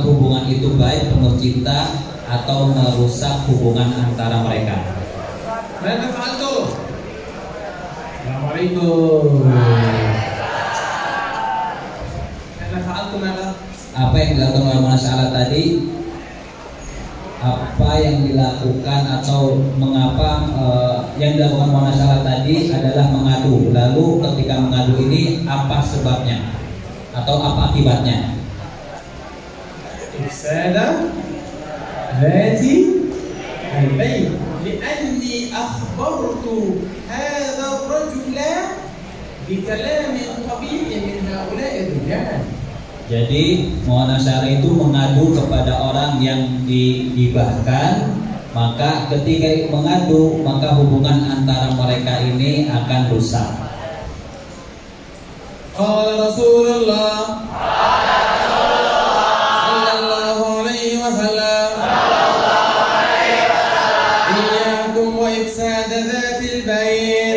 hubungan itu baik penuh cinta atau merusak hubungan antara mereka. ماذا فعلت؟ السلام عليكم. أنا فعلت ماذا؟ Apa yang dilakukan oleh Maulana Sya'ala tadi? Apa yang dilakukan atau mengapa yang dilakukan Maulana Sya'ala tadi adalah mengadu. Lalu ketika mengadu ini apa sebabnya atau apa akibatnya? إفساد ذات البين لأني أخبرت هذا الرجل بكلام قبيح من هؤلاء الرجال. Jadi Maulana Sya'ala itu mengadu kepada orang yang digibahkan, maka ketika mengadu maka hubungan antara mereka ini akan rusak. قال رسول الله صلى الله عليه وسلم إياكم وإفساد ذات البين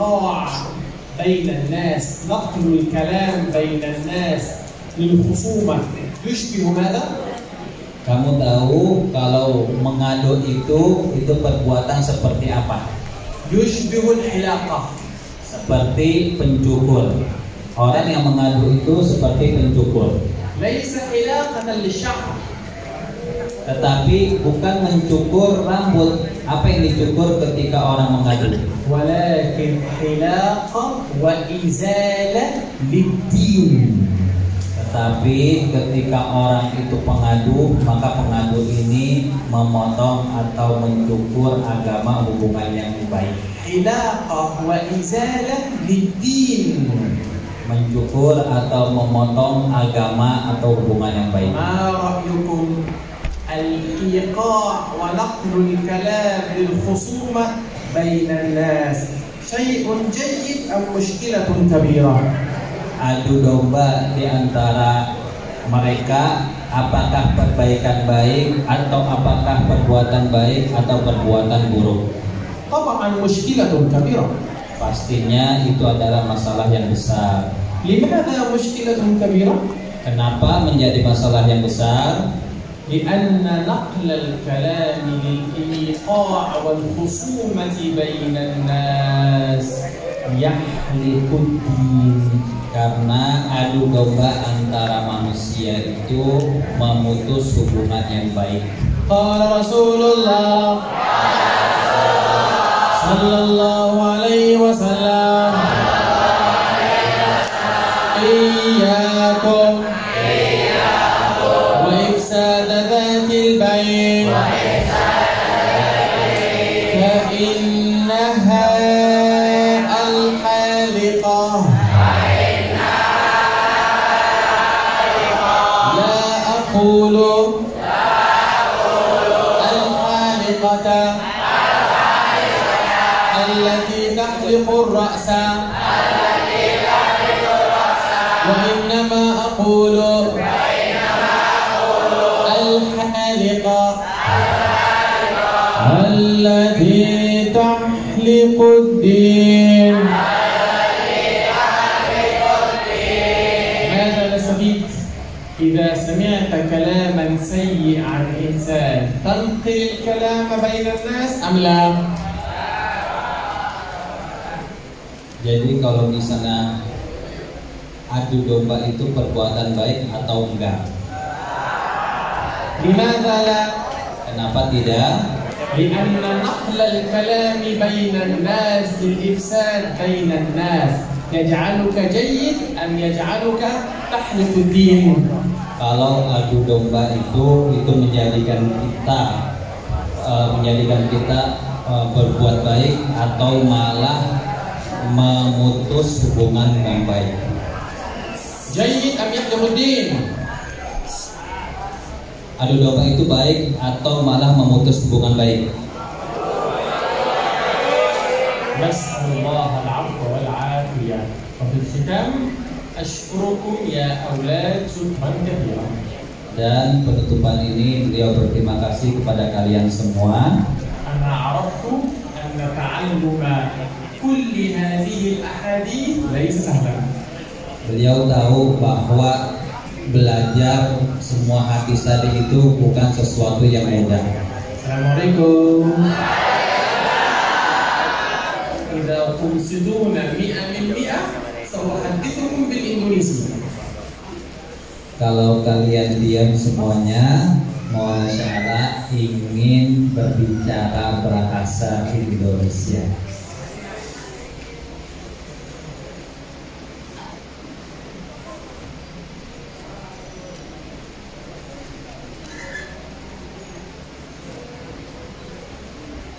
الإيقاع بين الناس، نقل الكلام بين الناس للخصومة يشبه ماذا؟ Kamu tahu kalau mengadu itu perbuatan seperti apa? يشبه الحلاقة. Seperti pencukur. Orang yang mengadu itu seperti pencukur. ليس حلاقة للشعر. Tetapi bukan mencukur rambut. Apa yang dicukur ketika orang mengadu? ولكن حلاقة وإزالة للدين. Tetapi ketika orang itu pengadu, maka pengadu ini memotong atau mencukur agama hubungan yang baik. حلاقة وإزالة للدين. Mencukur atau memotong agama atau hubungan yang baik. ما رأيكم الإيقاع ونقل الكلام للخصومة بين الناس شيء جيد أم مشكلة كبيرة؟ Adu domba di antara mereka, apakah perbaikan baik atau apakah perbuatan baik atau perbuatan buruk? طبعا مشكلة كبيرة. Pastinya itu adalah masalah yang besar. لماذا مشكلة كبيرة؟ Kenapa menjadi masalah yang besar? لأن نقل الكلام للإيقاع والخصومة بين الناس يحلق الدين. Karena adu domba antara manusia itu memutus hubungan yang baik. قال رسول الله صلى الله عليه وسلم إياكم وإفساد ذات البين فإنها الحالقة لا أقول الحالقة التي تحلق الرأس وإنما أقول الحالقة التي تحلق الدين. ماذا نستفيد؟ إذا سمعت كلاما سيئا عن إنسان تنقل الكلام بين الناس أم لا؟ Jadi kalau misalnya adu domba itu perbuatan baik atau enggak? لماذا لا؟ Kenapa tidak? لأن نقل الكلام بين الناس للإفساد بين الناس يجعلك جيد أم يجعلك تحلف الدين. Kalau adu domba itu menjadikan kita berbuat baik atau malah memutus hubungan yang baik. جيد أم يحلف الدين. Adu domba itu baik atau malah memutus hubungan baik? نسأل الله العفو والعافية. وفي الختام أشكركم يا أولاد شكرا كثيرا. Dan penutupan ini beliau berterima kasih kepada kalian semua. أنا عرفت أن تعلم كل هذه الأحاديث ليس سهلا. Beliau tahu bahwa belajar semua hadis tadi itu bukan sesuatu yang mudah. Assalamualaikum. إذا تمسدون 100% سأحدثكم بالإندونيسي. Kalau kalian diam semuanya, mohon syarat ingin berbicara bahasa Indonesia.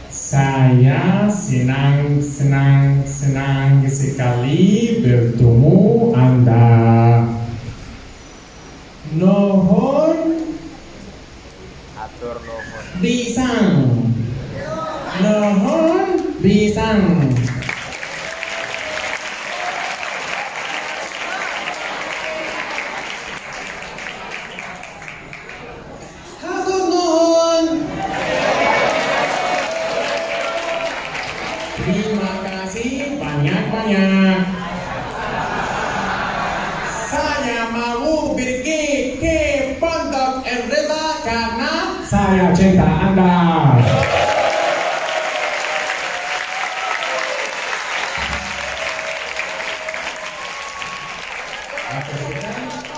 Saya senang sekali bertemu Anda. Nuhun pisang. Nuhun pisang. Hatur nuhun. Terima kasih banyak saya cinta Anda.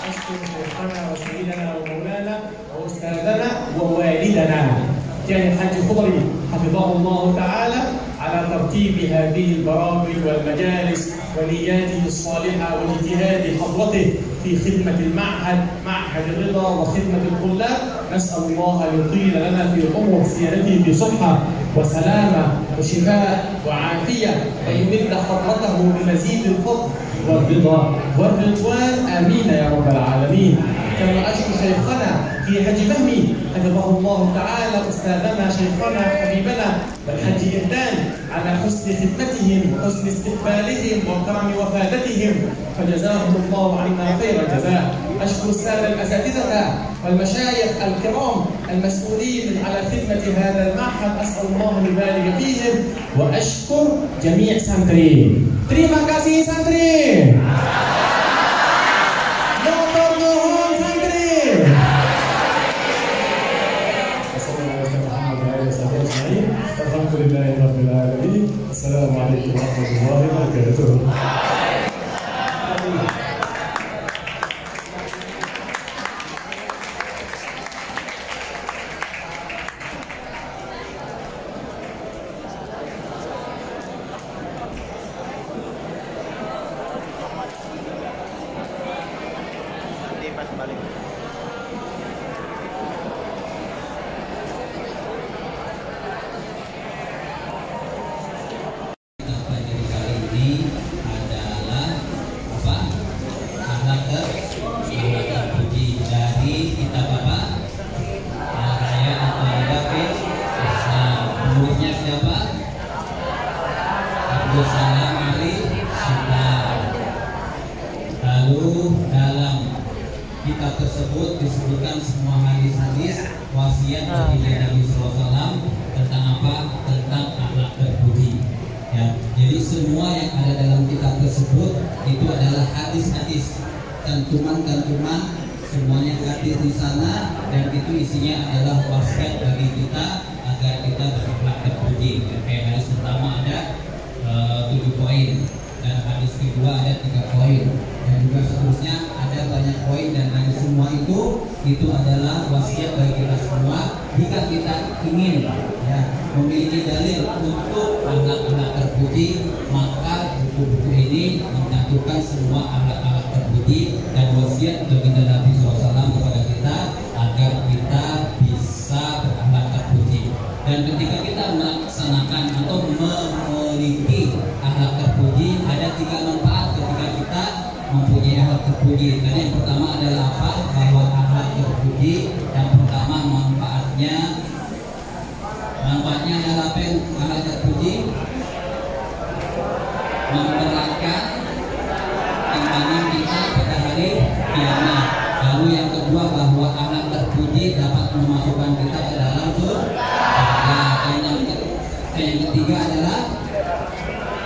أشكر شيخنا وسيدنا ومولانا وأستاذنا ووالدنا كان الحاج خضري حفظه الله تعالى على ترتيب هذه البرامج والمجالس ونياته الصالحة واجتهاد حضرته في خدمة المعهد، معهد الرضا وخدمة الطلاب. نسأل الله أن يطيل لنا في العمر سيادته بصحة وسلامة وشفاء وعافية، ويمد حضرته بمزيد الفضل والرضا والرضوان، آمين يا رب العالمين. كما أشكر شيخنا في حج فهمي حفظه الله تعالى، أستاذنا شيخنا حبيبنا والحج إهدان على حسن خدمتهم وحسن استقبالهم وكرم وفادتهم، فجزاهم الله عنا خير الجزاء. أشكر السادة الأساتذة والمشايخ الكرام المسؤولين على خدمة هذا المعهد، أسأل الله أن يبارك فيهم. وأشكر جميع سantri. Terima kasih santri. Motor nuhun santri. Alhamdulillahirabbil alamin. Assalamualaikum warahmatullahi wabarakatuh. Lalu dalam kitab tersebut disebutkan semua hadis-hadis wasiat dari Nabi SAW tentang apa? Tentang akhlak berbudi. Ya, jadi semua yang ada dalam kitab tersebut itu adalah hadis-hadis, cantuman-cantuman, semuanya hadis di sana, dan itu isinya adalah wasiat bagi kita agar kita berakhlak berbudi. Kayak hadis pertama ada 7 poin, dan hadis kedua ada 3 poin, dan juga seterusnya ada banyak poin, dan dari semua itu adalah wasiat bagi kita semua. Jika kita ingin ya memiliki dalil untuk akhlak-akhlak terpuji, maka buku-buku ini mencantumkan semua akhlak-akhlak terpuji dan wasiat bagi Nabi SAW kepada kita agar kita bisa berakhlak terpuji. Dan ketika kita melaksanakan atau memiliki akhlak terpuji, ada 3 manfaat ketika kita mempunyai akhlak terpuji. Dan yang pertama adalah apa? Bahwa akhlak terpuji yang pertama manfaatnya adalah apa yang akhlak terpuji? Memberatkan timbangan kita pada hari kiamat. Lalu yang kedua bahwa akhlak terpuji dapat memasukkan kita ke dalam surga. Dan yang ketiga adalah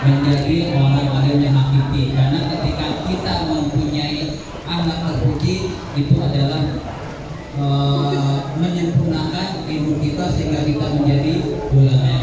menjadi orang-orang yang hakiki, karena ketika kita mempunyai akhlak terpuji itu adalah menyempurnakan ilmu kita sehingga kita menjadi ulama